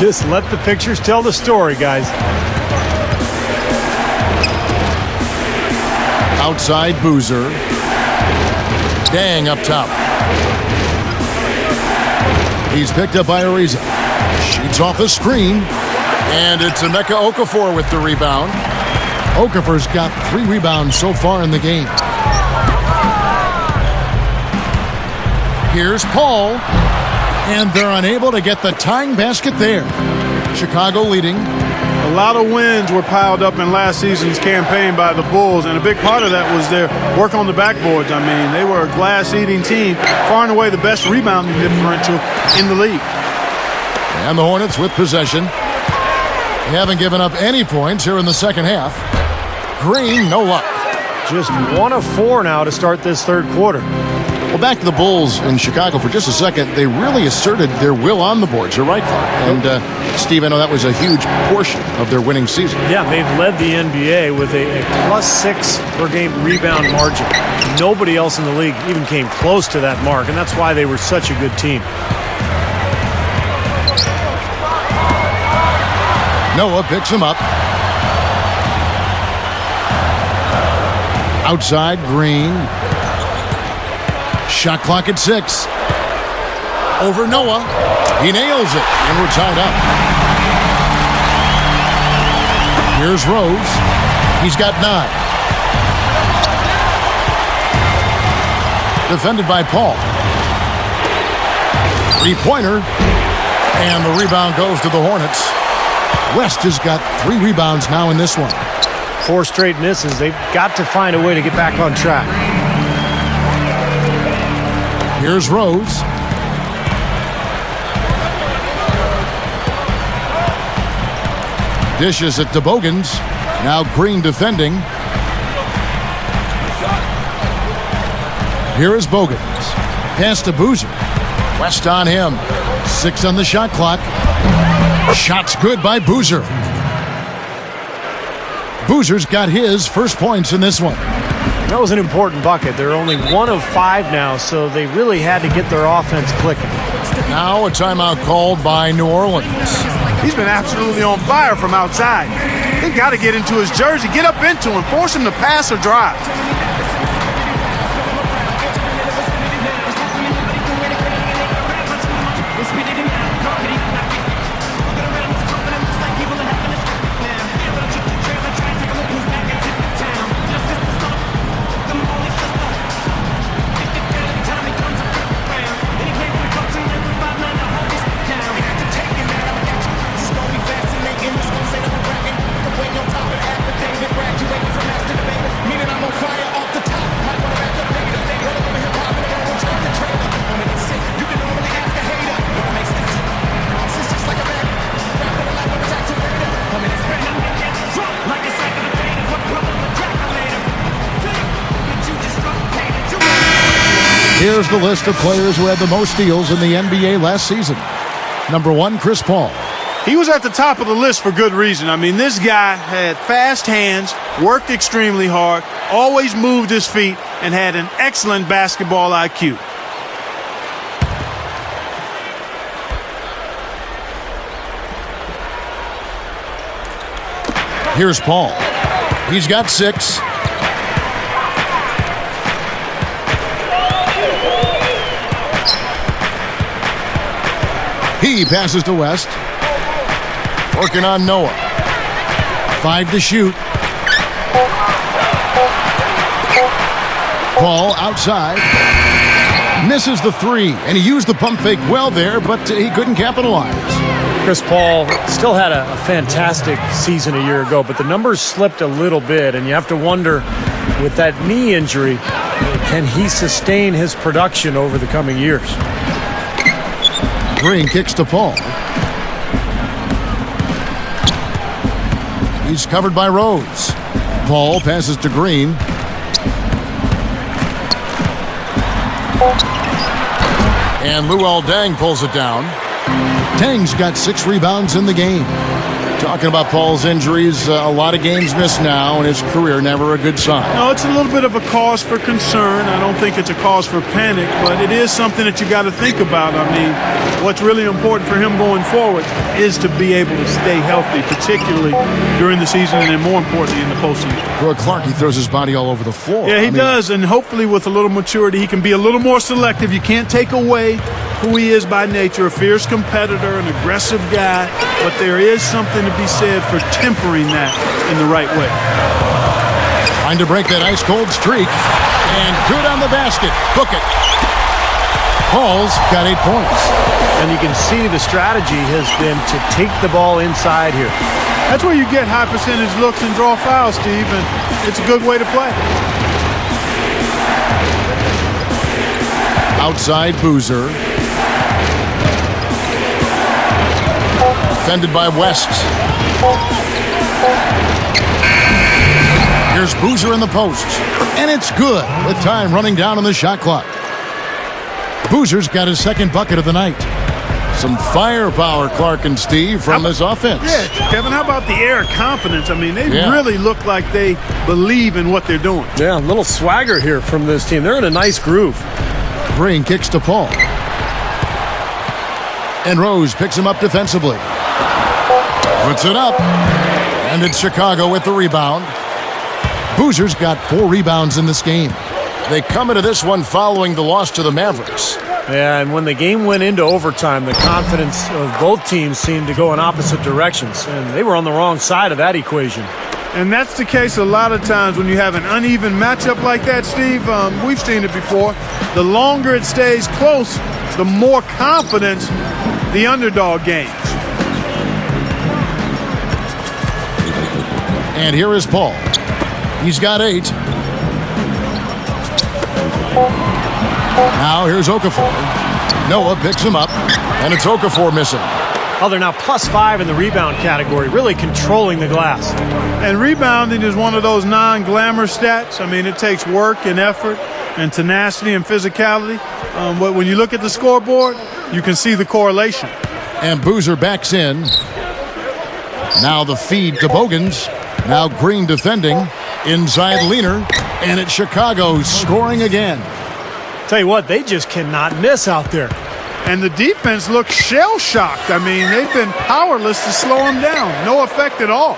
Just let the pictures tell the story, guys. Outside Boozer. Dang up top. He's picked up by Ariza. Shoots off the screen. And it's Emeka Okafor with the rebound. Okafor's got 3 rebounds so far in the game. Here's Paul. And they're unable to get the tying basket there. Chicago leading. A lot of wins were piled up in last season's campaign by the Bulls, and a big part of that was their work on the backboards. I mean, they were a glass-eating team, far and away the best rebounding differential in the league. And the Hornets with possession. They haven't given up any points here in the second half. Green, no luck. Just 1 of 4 now to start this third quarter. Well, back to the Bulls in Chicago for just a second. They really asserted their will on the boards. You're right, Clark. And, Steve, I know that was a huge portion of their winning season. Yeah, they've led the NBA with a +6 per game rebound margin. Nobody else in the league even came close to that mark, and that's why they were such a good team. Noah picks him up. Outside, Green. Shot clock at 6. Over Noah. He nails it, and we're tied up. Here's Rose. He's got 9. Defended by Paul. Three-pointer. And the rebound goes to the Hornets. West has got 3 rebounds now in this one. 4 straight misses. They've got to find a way to get back on track. Here's Rose. Dishes it to Bogans. Now Green defending. Here is Bogans. Pass to Boozer. West on him. 6 on the shot clock. Shot's good by Boozer. Boozer's got his first points in this one. That was an important bucket. They're only 1 of 5 now, so they really had to get their offense clicking. Now a timeout called by New Orleans. He's been absolutely on fire from outside. They've got to get into his jersey, get up into him, force him to pass or drive. Here's the list of players who had the most steals in the NBA last season. Number 1, Chris Paul. He was at the top of the list for good reason. I mean, this guy had fast hands, worked extremely hard, always moved his feet, and had an excellent basketball IQ. Here's Paul. He's got 6. He passes to West. Working on Noah. 5 to shoot. Paul outside. Misses the 3, and he used the pump fake well there, but he couldn't capitalize. Chris Paul still had a fantastic season a year ago, but the numbers slipped a little bit, and you have to wonder, with that knee injury, can he sustain his production over the coming years? Green kicks to Paul. He's covered by Rose. Paul passes to Green. And Luol Deng pulls it down. Deng's got 6 rebounds in the game. Talking about Paul's injuries, a lot of games missed now in his career, never a good sign. No, it's a little bit of a cause for concern. I don't think it's a cause for panic, but it is something that you got to think about. I mean, what's really important for him going forward is to be able to stay healthy, particularly during the season and then more importantly in the postseason. Well, Clark, he throws his body all over the floor. Yeah, he does, and hopefully with a little maturity, he can be a little more selective. You can't take away who he is by nature, a fierce competitor, an aggressive guy, but there is something to be said for tempering that in the right way. Trying to break that ice-cold streak, and good on the basket. Book it. Paul's got 8 points. And you can see the strategy has been to take the ball inside here. That's where you get high percentage looks and draw fouls, Steve, and it's a good way to play. Outside Boozer. Defended by West. Here's Boozer in the post. And it's good with time running down on the shot clock. Boozer's got his second bucket of the night. Some firepower, Clark and Steve, from his offense. Yeah, Kevin, how about the air of confidence? I mean, they really look like they believe in what they're doing. Yeah, a little swagger here from this team. They're in a nice groove. Green kicks to Paul. And Rose picks him up defensively. Puts it up. And it's Chicago with the rebound. Boozer's got 4 rebounds in this game. They come into this one following the loss to the Mavericks. Yeah, and when the game went into overtime, the confidence of both teams seemed to go in opposite directions, and they were on the wrong side of that equation. And that's the case a lot of times when you have an uneven matchup like that, Steve. We've seen it before. The longer it stays close, the more confidence the underdog gains. And here is Paul. He's got 8. Now here's Okafor. Noah picks him up, and it's Okafor missing. Oh, they're now +5 in the rebound category, really controlling the glass. And rebounding is one of those non-glamour stats. I mean, it takes work and effort and tenacity and physicality. But when you look at the scoreboard, you can see the correlation. And Boozer backs in. Now the feed to Bogans. Now Green defending. Inside Leaner. And it's Chicago scoring again. Tell you what, they just cannot miss out there. And the defense looks shell-shocked. I mean, they've been powerless to slow them down. No effect at all.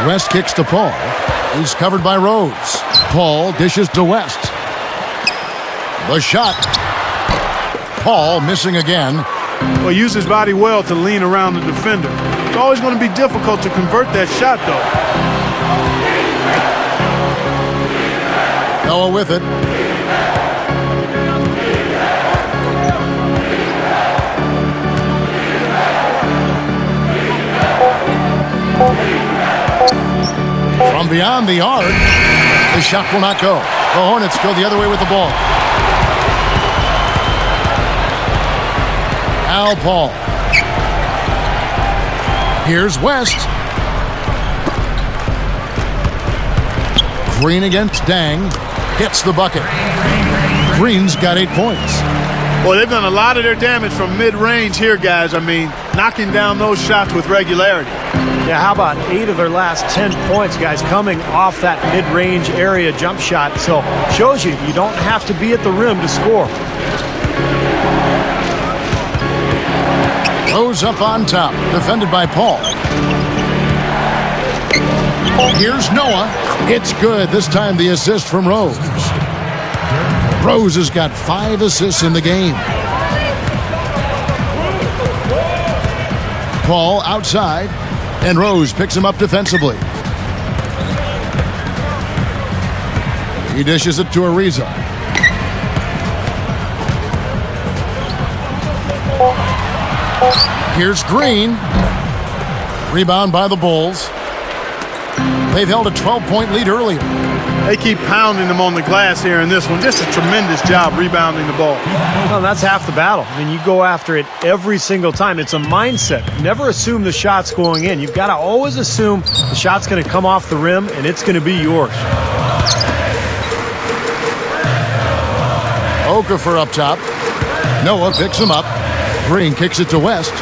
West kicks to Paul. He's covered by Rose. Paul dishes to West. The shot. Paul missing again. Well, use his body well to lean around the defender. It's always going to be difficult to convert that shot, though. Noah with it. From beyond the arc, the shot will not go. The Hornets go the other way with the ball. Al Paul. Here's West. Green against Dang. Hits the bucket. Green's got 8 points. Well, they've done a lot of their damage from mid-range here, guys. I mean, knocking down those shots with regularity. Yeah, how about 8 of their last 10 points, guys, coming off that mid-range area jump shot. So, shows you don't have to be at the rim to score. Rose up on top, defended by Paul. Here's Noah. It's good. This time the assist from Rose. Rose has got 5 assists in the game. Paul outside, and Rose picks him up defensively. He dishes it to Ariza. Here's Green. Rebound by the Bulls. They've held a 12-point lead earlier. They keep pounding them on the glass here in this one. Just a tremendous job rebounding the ball. Well, that's half the battle. I mean, you go after it every single time. It's a mindset. Never assume the shot's going in. You've got to always assume the shot's going to come off the rim, and it's going to be yours. Okafor up top. Noah picks him up. Green kicks it to West.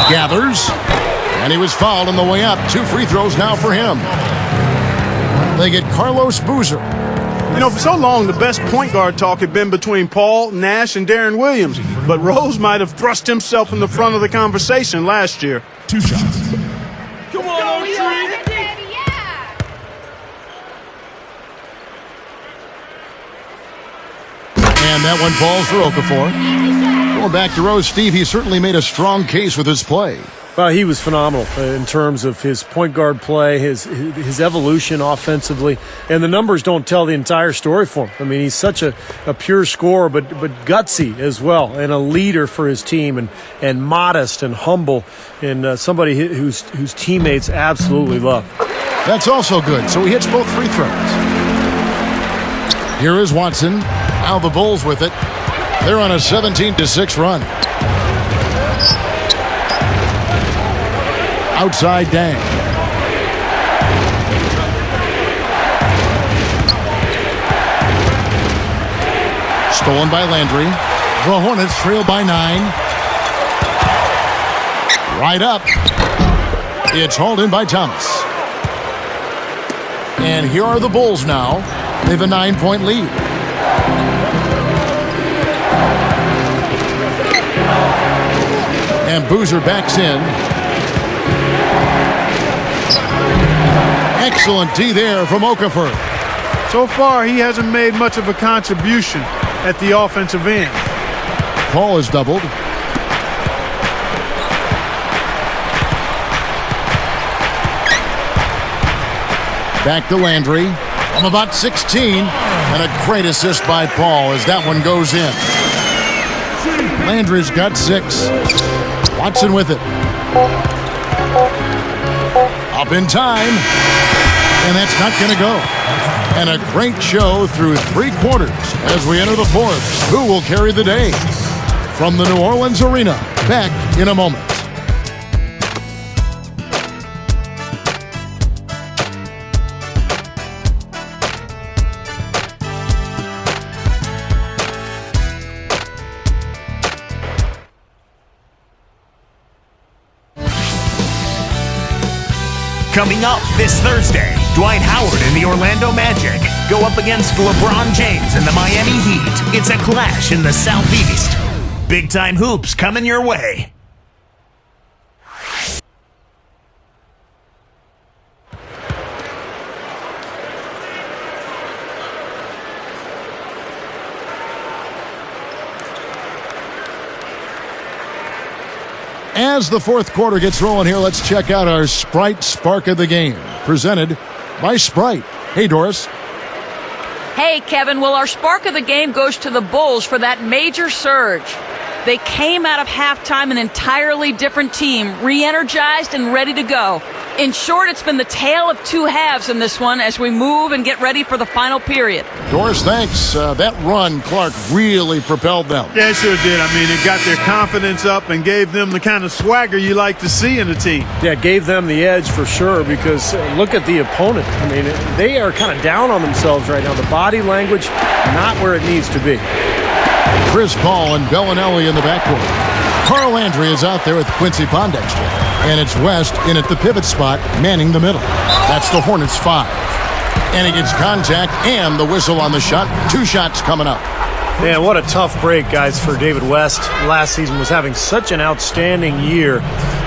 Gathers. And he was fouled on the way up. 2 free throws now for him. They get Carlos Boozer. You know, for so long, the best point guard talk had been between Paul, Nash, and Darren Williams. But Rose might have thrust himself in the front of the conversation last year. 2 shots. Come on, Tree. And that one falls for Okafor. Going back to Rose, Steve, he certainly made a strong case with his play. Well, he was phenomenal in terms of his point guard play, his evolution offensively, and the numbers don't tell the entire story for him. I mean, he's such a pure scorer, but gutsy as well, and a leader for his team, and modest and humble, and somebody whose teammates absolutely love. That's also good. So he hits both free throws. Here is Watson. Now the Bulls with it. They're on a 17-6 run. Outside Dang. Stolen by Landry. The Hornets trail by 9. Right up. It's hauled in by Thomas. And here are the Bulls now. They have a 9-point lead. And Boozer backs in. Excellent D there from Okafor. So far, he hasn't made much of a contribution at the offensive end. Paul is doubled. Back to Landry from about 16. And a great assist by Paul as that one goes in. Landry's got 6. Watson with it. Up in time. And that's not going to go. And a great show through 3 quarters as we enter the 4th. Who will carry the day? From the New Orleans Arena. Back in a moment. Coming up this Thursday, Dwight Howard and the Orlando Magic go up against LeBron James and the Miami Heat. It's a clash in the Southeast. Big time hoops coming your way. As the 4th quarter gets rolling here, let's check out our Sprite Spark of the Game, presented by Sprite. Hey, Doris. Hey, Kevin. Well, our spark of the game goes to the Bulls for that major surge. They came out of halftime an entirely different team, re-energized and ready to go. In short, it's been the tale of 2 halves in this one as we move and get ready for the final period. Doris, thanks. That run, Clark, really propelled them. Yeah, it sure did. I mean, it got their confidence up and gave them the kind of swagger you like to see in a team. Yeah, it gave them the edge for sure because look at the opponent. I mean, they are kind of down on themselves right now. The body language, not where it needs to be. Chris Paul and Bellinelli in the backcourt. Carl Landry is out there with Quincy Pondexter. And it's West in at the pivot spot, manning the middle. That's the Hornets 5. And he gets contact and the whistle on the shot. 2 shots coming up. Man, what a tough break, guys, for David West. Last season was having such an outstanding year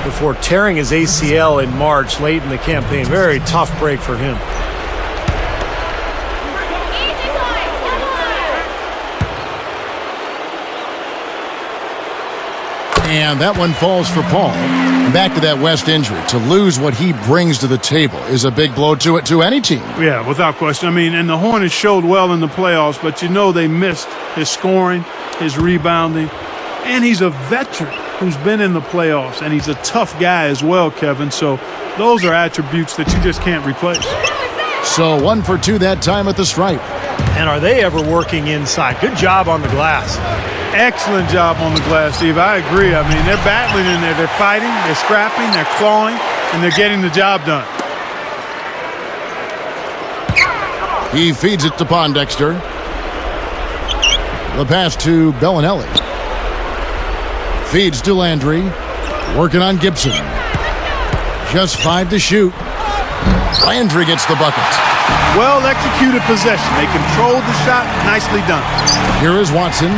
before tearing his ACL in March late in the campaign. Very tough break for him. And that one falls for Paul. Back to that West injury. To lose what he brings to the table is a big blow to any team. Yeah, without question. I mean, and the Hornets showed well in the playoffs, but you know they missed his scoring, his rebounding, and he's a veteran who's been in the playoffs, and he's a tough guy as well, Kevin. So those are attributes that you just can't replace. So 1 for 2 that time at the stripe. And are they ever working inside? Good job on the glass. Excellent job on the glass, Steve. I agree. I mean, they're battling in there. They're fighting, they're scrapping, they're clawing, and they're getting the job done. He feeds it to Pondexter. The pass to Bellinelli. Feeds to Landry. Working on Gibson. Just 5 to shoot. Landry gets the bucket. Well executed possession. They controlled the shot. Nicely done. Here is Watson.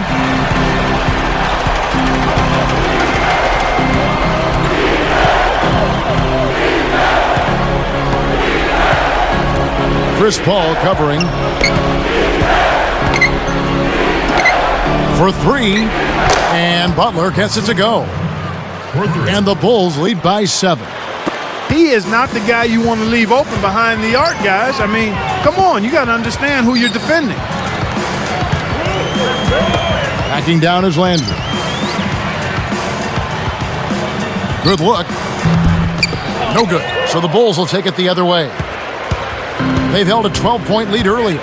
Chris Paul covering. For 3. And Butler gets it to go. And the Bulls lead by 7. He is not the guy you want to leave open behind the arc, guys. I mean, come on. You got to understand who you're defending. Backing down is Landry. Good look. No good. So the Bulls will take it the other way. They've held a 12-point lead earlier.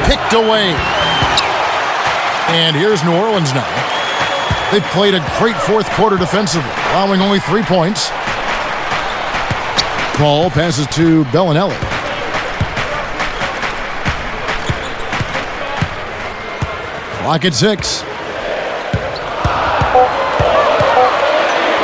Picked away. And here's New Orleans now. They've played a great 4th quarter defensively, allowing only 3 points. Paul passes to Bellinelli. Clock at 6.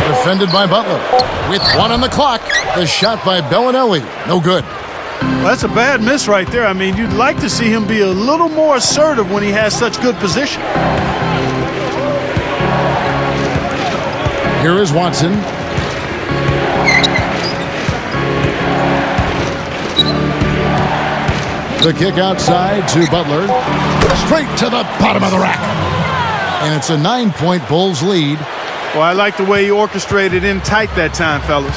Defended by Butler. With 1 on the clock, the shot by Bellinelli. No good. Well, that's a bad miss right there. I mean, you'd like to see him be a little more assertive when he has such good position. Here is Watson. The kick outside to Butler. Straight to the bottom of the rack. And it's a 9-point Bulls lead. Well, I like the way he orchestrated in tight that time, fellas.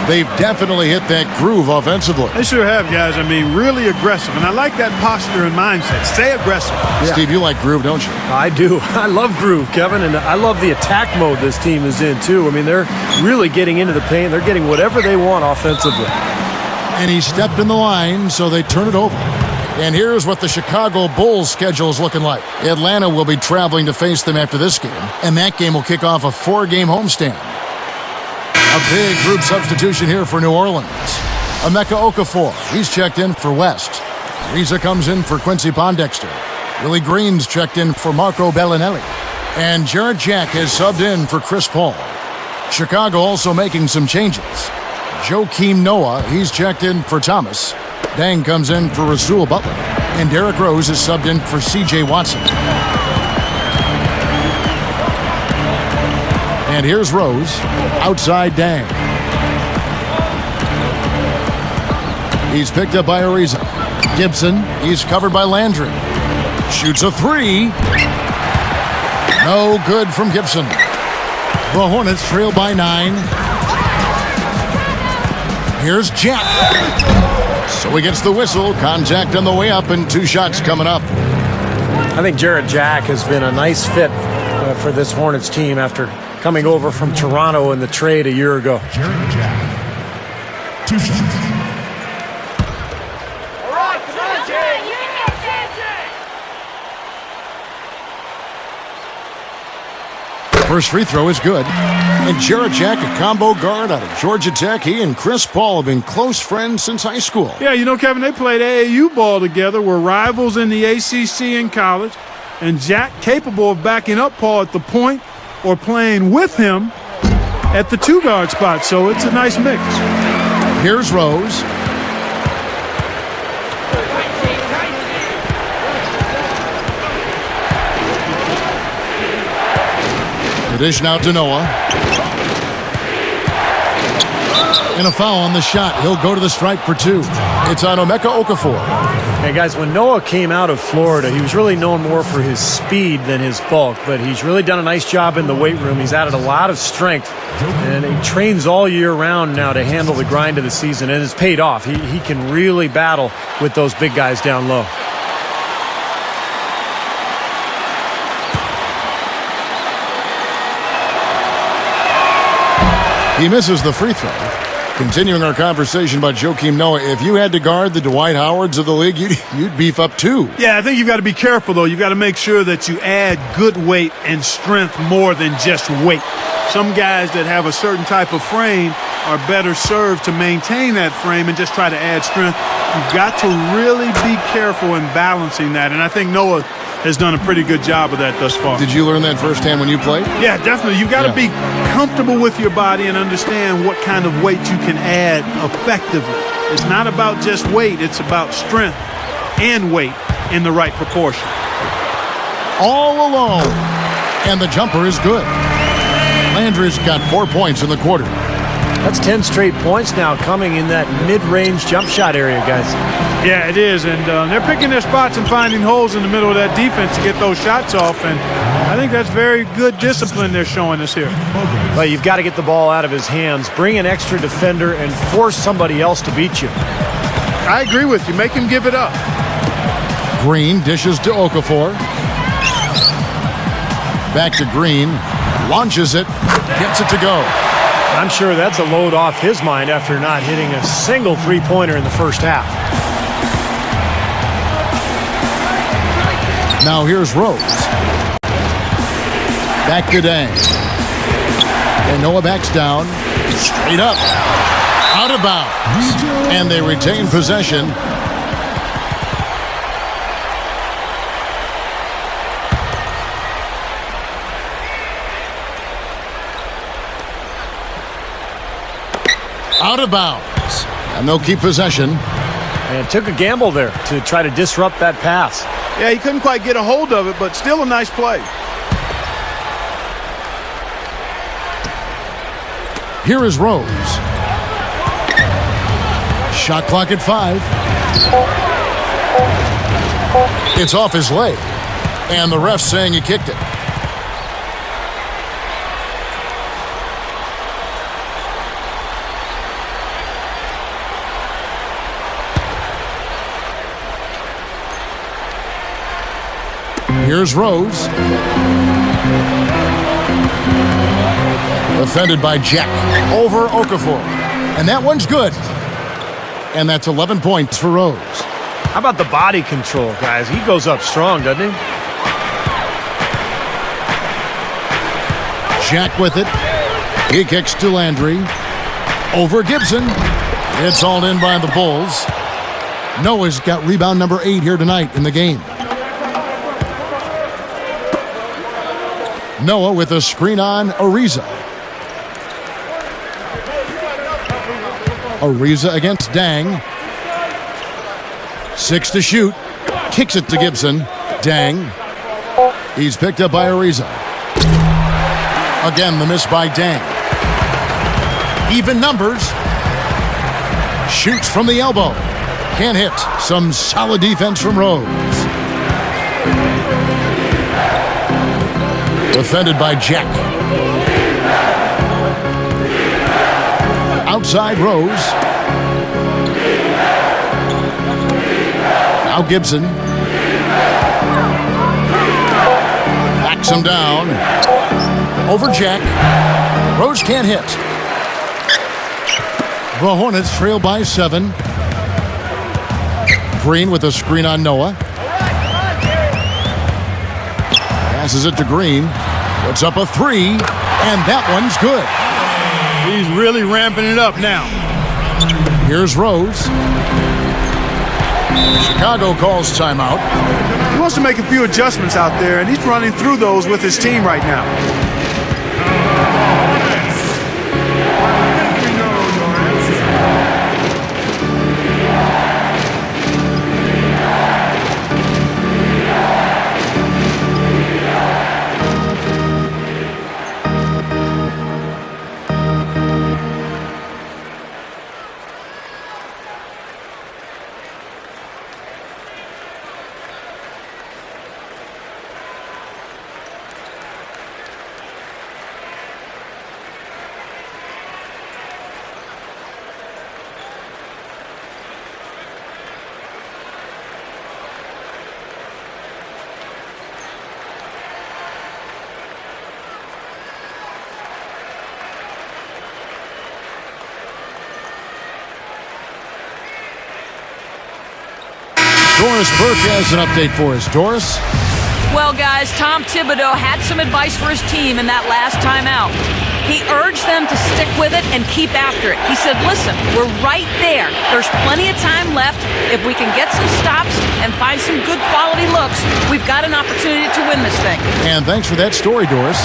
They've definitely hit that groove offensively. They sure have, guys. I mean, really aggressive. And I like that posture and mindset. Stay aggressive. Yeah. Steve, you like groove, don't you? I do. I love groove, Kevin, and I love the attack mode this team is in, too. I mean, they're really getting into the paint. They're getting whatever they want offensively. And he stepped in the line, so they turn it over. And here's what the Chicago Bulls schedule is looking like. Atlanta will be traveling to face them after this game, and that game will kick off a 4-game homestand. A big group substitution here for New Orleans. Emeka Okafor, he's checked in for West. Reza comes in for Quincy Pondexter. Willie Green's checked in for Marco Bellinelli. And Jarrett Jack has subbed in for Chris Paul. Chicago also making some changes. Joakim Noah, he's checked in for Thomas. Dang comes in for Rasul Butler. And Derrick Rose is subbed in for C.J. Watson. And here's Rose, outside Dang. He's picked up by Ariza. Gibson, he's covered by Landry. Shoots a 3. No good from Gibson. The Hornets trail by 9. Here's Jack. So he gets the whistle. Contact on the way up and 2 shots coming up. I think Jarrett Jack has been a nice fit for this Hornets team after coming over from Toronto in the trade a year ago. Jarrett Jack. 2 shots. First free throw is good. And Jarrett Jack, a combo guard out of Georgia Tech. He and Chris Paul have been close friends since high school. Yeah, you know, Kevin, they played AAU ball together. Were rivals in the ACC in college. And Jack capable of backing up Paul at the point or playing with him at the 2-guard spot. So it's a nice mix. Here's Rose. Dish now to Noah. And a foul on the shot. He'll go to the stripe for 2. It's on Emeka Okafor. Hey, guys, when Noah came out of Florida, he was really known more for his speed than his bulk, but he's really done a nice job in the weight room. He's added a lot of strength, and he trains all year round now to handle the grind of the season, and it's paid off. He can really battle with those big guys down low. He misses the free throw. Continuing our conversation about Joakim Noah, if you had to guard the Dwight Howards of the league, you'd beef up too. Yeah, I think you've got to be careful, though. You've got to make sure that you add good weight and strength more than just weight. Some guys that have a certain type of frame are better served to maintain that frame and just try to add strength. You've got to really be careful in balancing that, and I think Noah has done a pretty good job of that thus far. Did you learn that firsthand when you played? Yeah, definitely. You've got to be comfortable with your body and understand what kind of weight you can add effectively. It's not about just weight. It's about strength and weight in the right proportion. All alone. And the jumper is good. Landry's got 4 points in the quarter. That's 10 straight points now coming in that mid-range jump shot area, guys. Yeah, it is, and they're picking their spots and finding holes in the middle of that defense to get those shots off, and I think that's very good discipline they're showing us here. Well, you've got to get the ball out of his hands, bring an extra defender, and force somebody else to beat you. I agree with you. Make him give it up. Green dishes to Okafor. Back to Green. Launches it. Gets it to go. I'm sure that's a load off his mind after not hitting a single three-pointer in the first half. Now here's Rose. Back to Dang. And Noah backs down. Straight up. Out of bounds. And they retain possession. Out of bounds. And they'll keep possession. And took a gamble there to try to disrupt that pass. Yeah, he couldn't quite get a hold of it, but still a nice play. Here is Rose. Shot clock at 5. It's off his leg. And the ref saying he kicked it. Here's Rose. Defended by Jack over Okafor. And that one's good. And that's 11 points for Rose. How about the body control, guys? He goes up strong, doesn't he? Jack with it. He kicks to Landry. Over Gibson. It's hauled in by the Bulls. Noah's got rebound number 8 here tonight in the game. Noah with a screen on Ariza. Ariza against Dang. 6 to shoot. Kicks it to Gibson. Dang. He's picked up by Ariza. Again, the miss by Dang. Even numbers. Shoots from the elbow. Can't hit. Some solid defense from Rose. Defended by Jack. Outside Rose. Now Gibson. Backs him down. Over Jack. Rose can't hit. The Hornets trail by 7. Green with a screen on Noah. Passes it to Green. Puts up a 3, and that one's good. He's really ramping it up now. Here's Rose. Chicago calls timeout. He wants to make a few adjustments out there, and he's running through those with his team right now. Doris Burke has an update for us. Doris? Well, guys, Tom Thibodeau had some advice for his team in that last timeout. He urged them to stick with it and keep after it. He said, listen, we're right there. There's plenty of time left. If we can get some stops and find some good quality looks, we've got an opportunity to win this thing. And thanks for that story, Doris.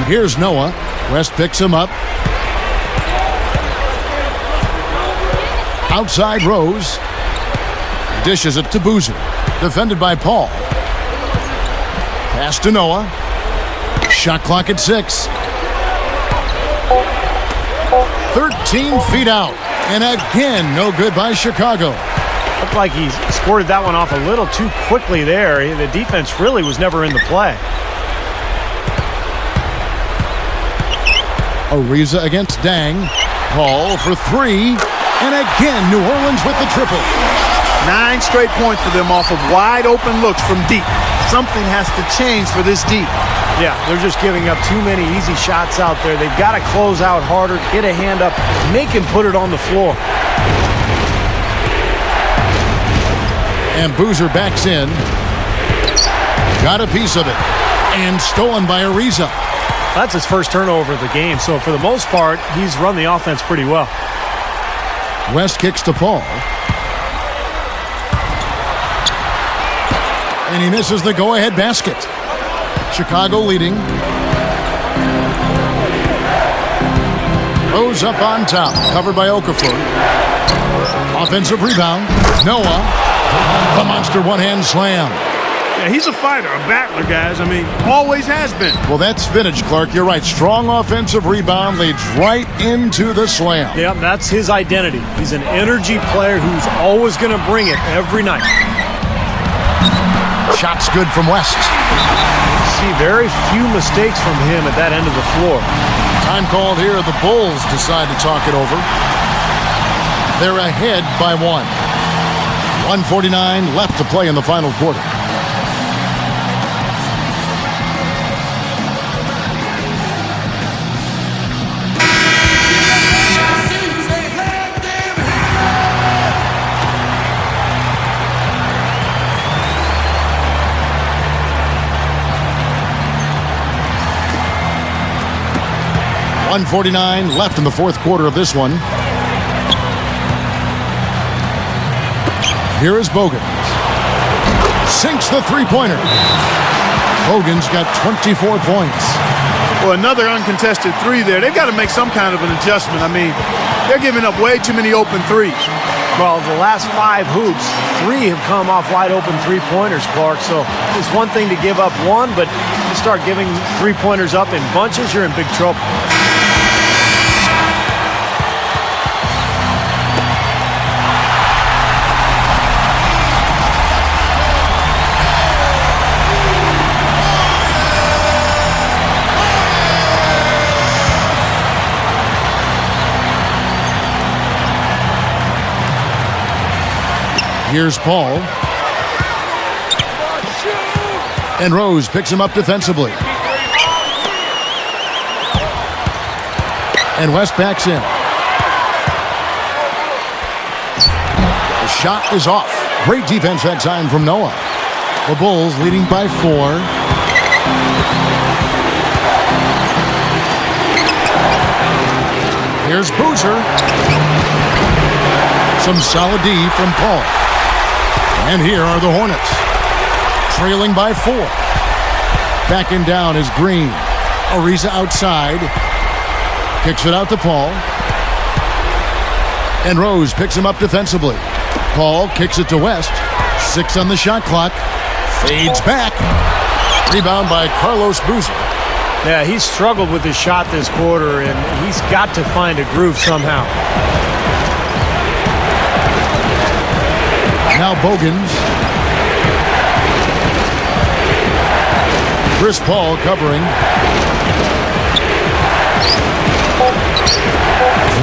Here's Noah. West picks him up. Outside Rose. Dishes it to Boozer. Defended by Paul. Pass to Noah. Shot clock at 6. 13 feet out. And again, no good by Chicago. Looked like he squirted that one off a little too quickly there. The defense really was never in the play. Ariza against Dang. Paul for 3. And again, New Orleans with the triple. 9 straight points for them off of wide open looks from deep. Something has to change for this deep. Yeah, they're just giving up too many easy shots out there. They've got to close out harder, get a hand up, make him put it on the floor. And Boozer backs in. Got a piece of it. And stolen by Ariza. That's his first turnover of the game, so for the most part, he's run the offense pretty well. West kicks to Paul. And he misses the go-ahead basket. Chicago leading. Rose up on top, covered by Okafor. Offensive rebound. Noah. The monster one-hand slam. Yeah, he's a fighter, a battler, guys. I mean, always has been. Well, that's vintage, Clark. You're right. Strong offensive rebound leads right into the slam. Yep, that's his identity. He's an energy player who's always going to bring it every night. Shots good from West. See very few mistakes from him at that end of the floor. Time called here. The Bulls decide to talk it over. They're ahead by 1. 1:49 left to play in the final quarter. .149 left in the fourth quarter of this one. Here is Bogans. Sinks the three-pointer. Bogans got 24 points. Well, another uncontested three there. They've got to make some kind of an adjustment. I mean, they're giving up way too many open threes. Well, the last 5 hoops, 3 have come off wide open three-pointers, Clark. So it's one thing to give up one, but you start giving three-pointers up in bunches, you're in big trouble. Here's Paul. And Rose picks him up defensively. And West backs in. The shot is off. Great defense that time from Noah. The Bulls leading by 4. Here's Boozer. Some solid D from Paul. And here are the Hornets, trailing by 4. Backing down is Green. Ariza outside. Kicks it out to Paul. And Rose picks him up defensively. Paul kicks it to West. 6 on the shot clock. Fades back. Rebound by Carlos Boozer. Yeah, he's struggled with his shot this quarter, and he's got to find a groove somehow. Now Bogans. Chris Paul covering.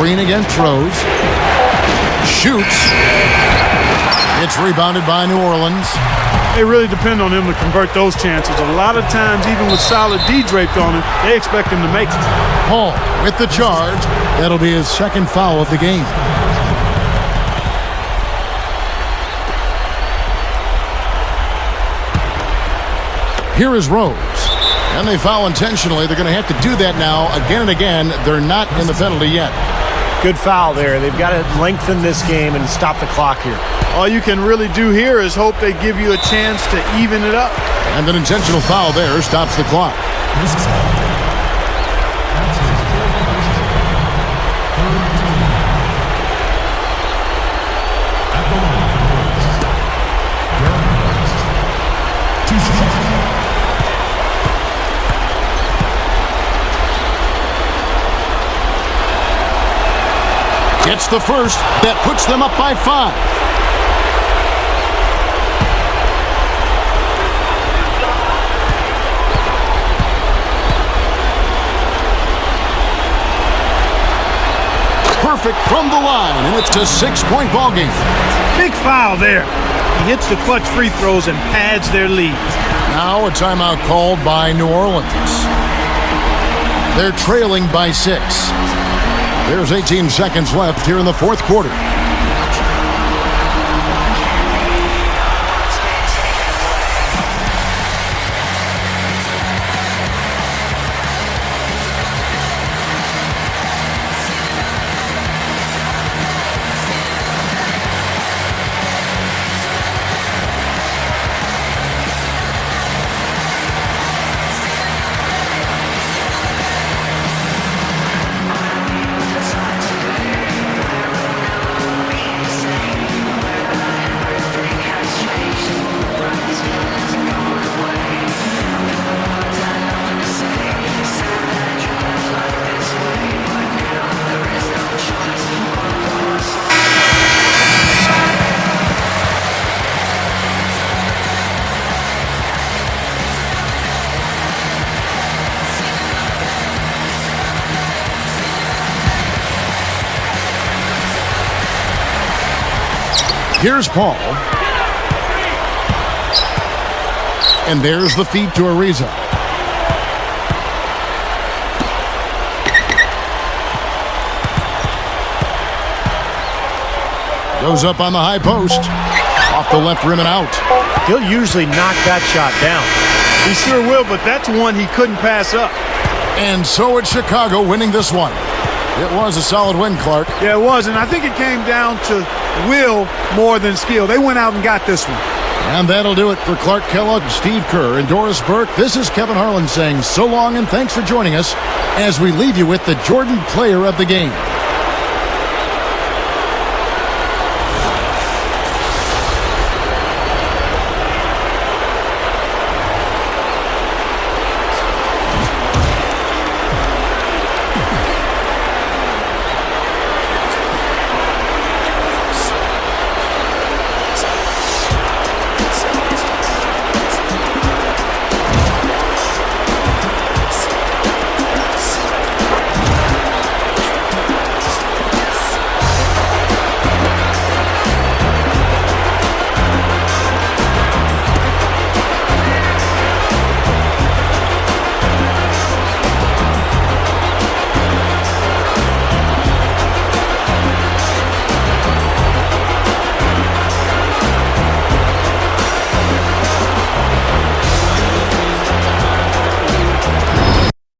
Green again throws. Shoots. It's rebounded by New Orleans. They really depend on him to convert those chances. A lot of times, even with solid D draped on him, they expect him to make it. Paul with the charge. That'll be his second foul of the game. Here is Rose. And they foul intentionally. They're going to have to do that now again and again. They're not in the penalty yet. Good foul there. They've got to lengthen this game and stop the clock here. All you can really do here is hope they give you a chance to even it up. And an intentional foul there stops the clock. Gets the first. That puts them up by 5. Perfect from the line, and it's a 6-point ball game. Big foul there. He hits the clutch free throws and pads their lead. Now a timeout called by New Orleans. They're trailing by 6. There's 18 seconds left here in the fourth quarter. Here's Paul. And there's the feed to Ariza. Goes up on the high post. Off the left rim and out. He'll usually knock that shot down. He sure will, but that's one he couldn't pass up. And so it's Chicago winning this one. It was a solid win, Clark. Yeah, it was, and I think it came down to will more than skill. They went out and got this one. And that'll do it for Clark Kellogg, Steve Kerr, and Doris Burke. This is Kevin Harlan saying so long and thanks for joining us as we leave you with the Jordan Player of the Game.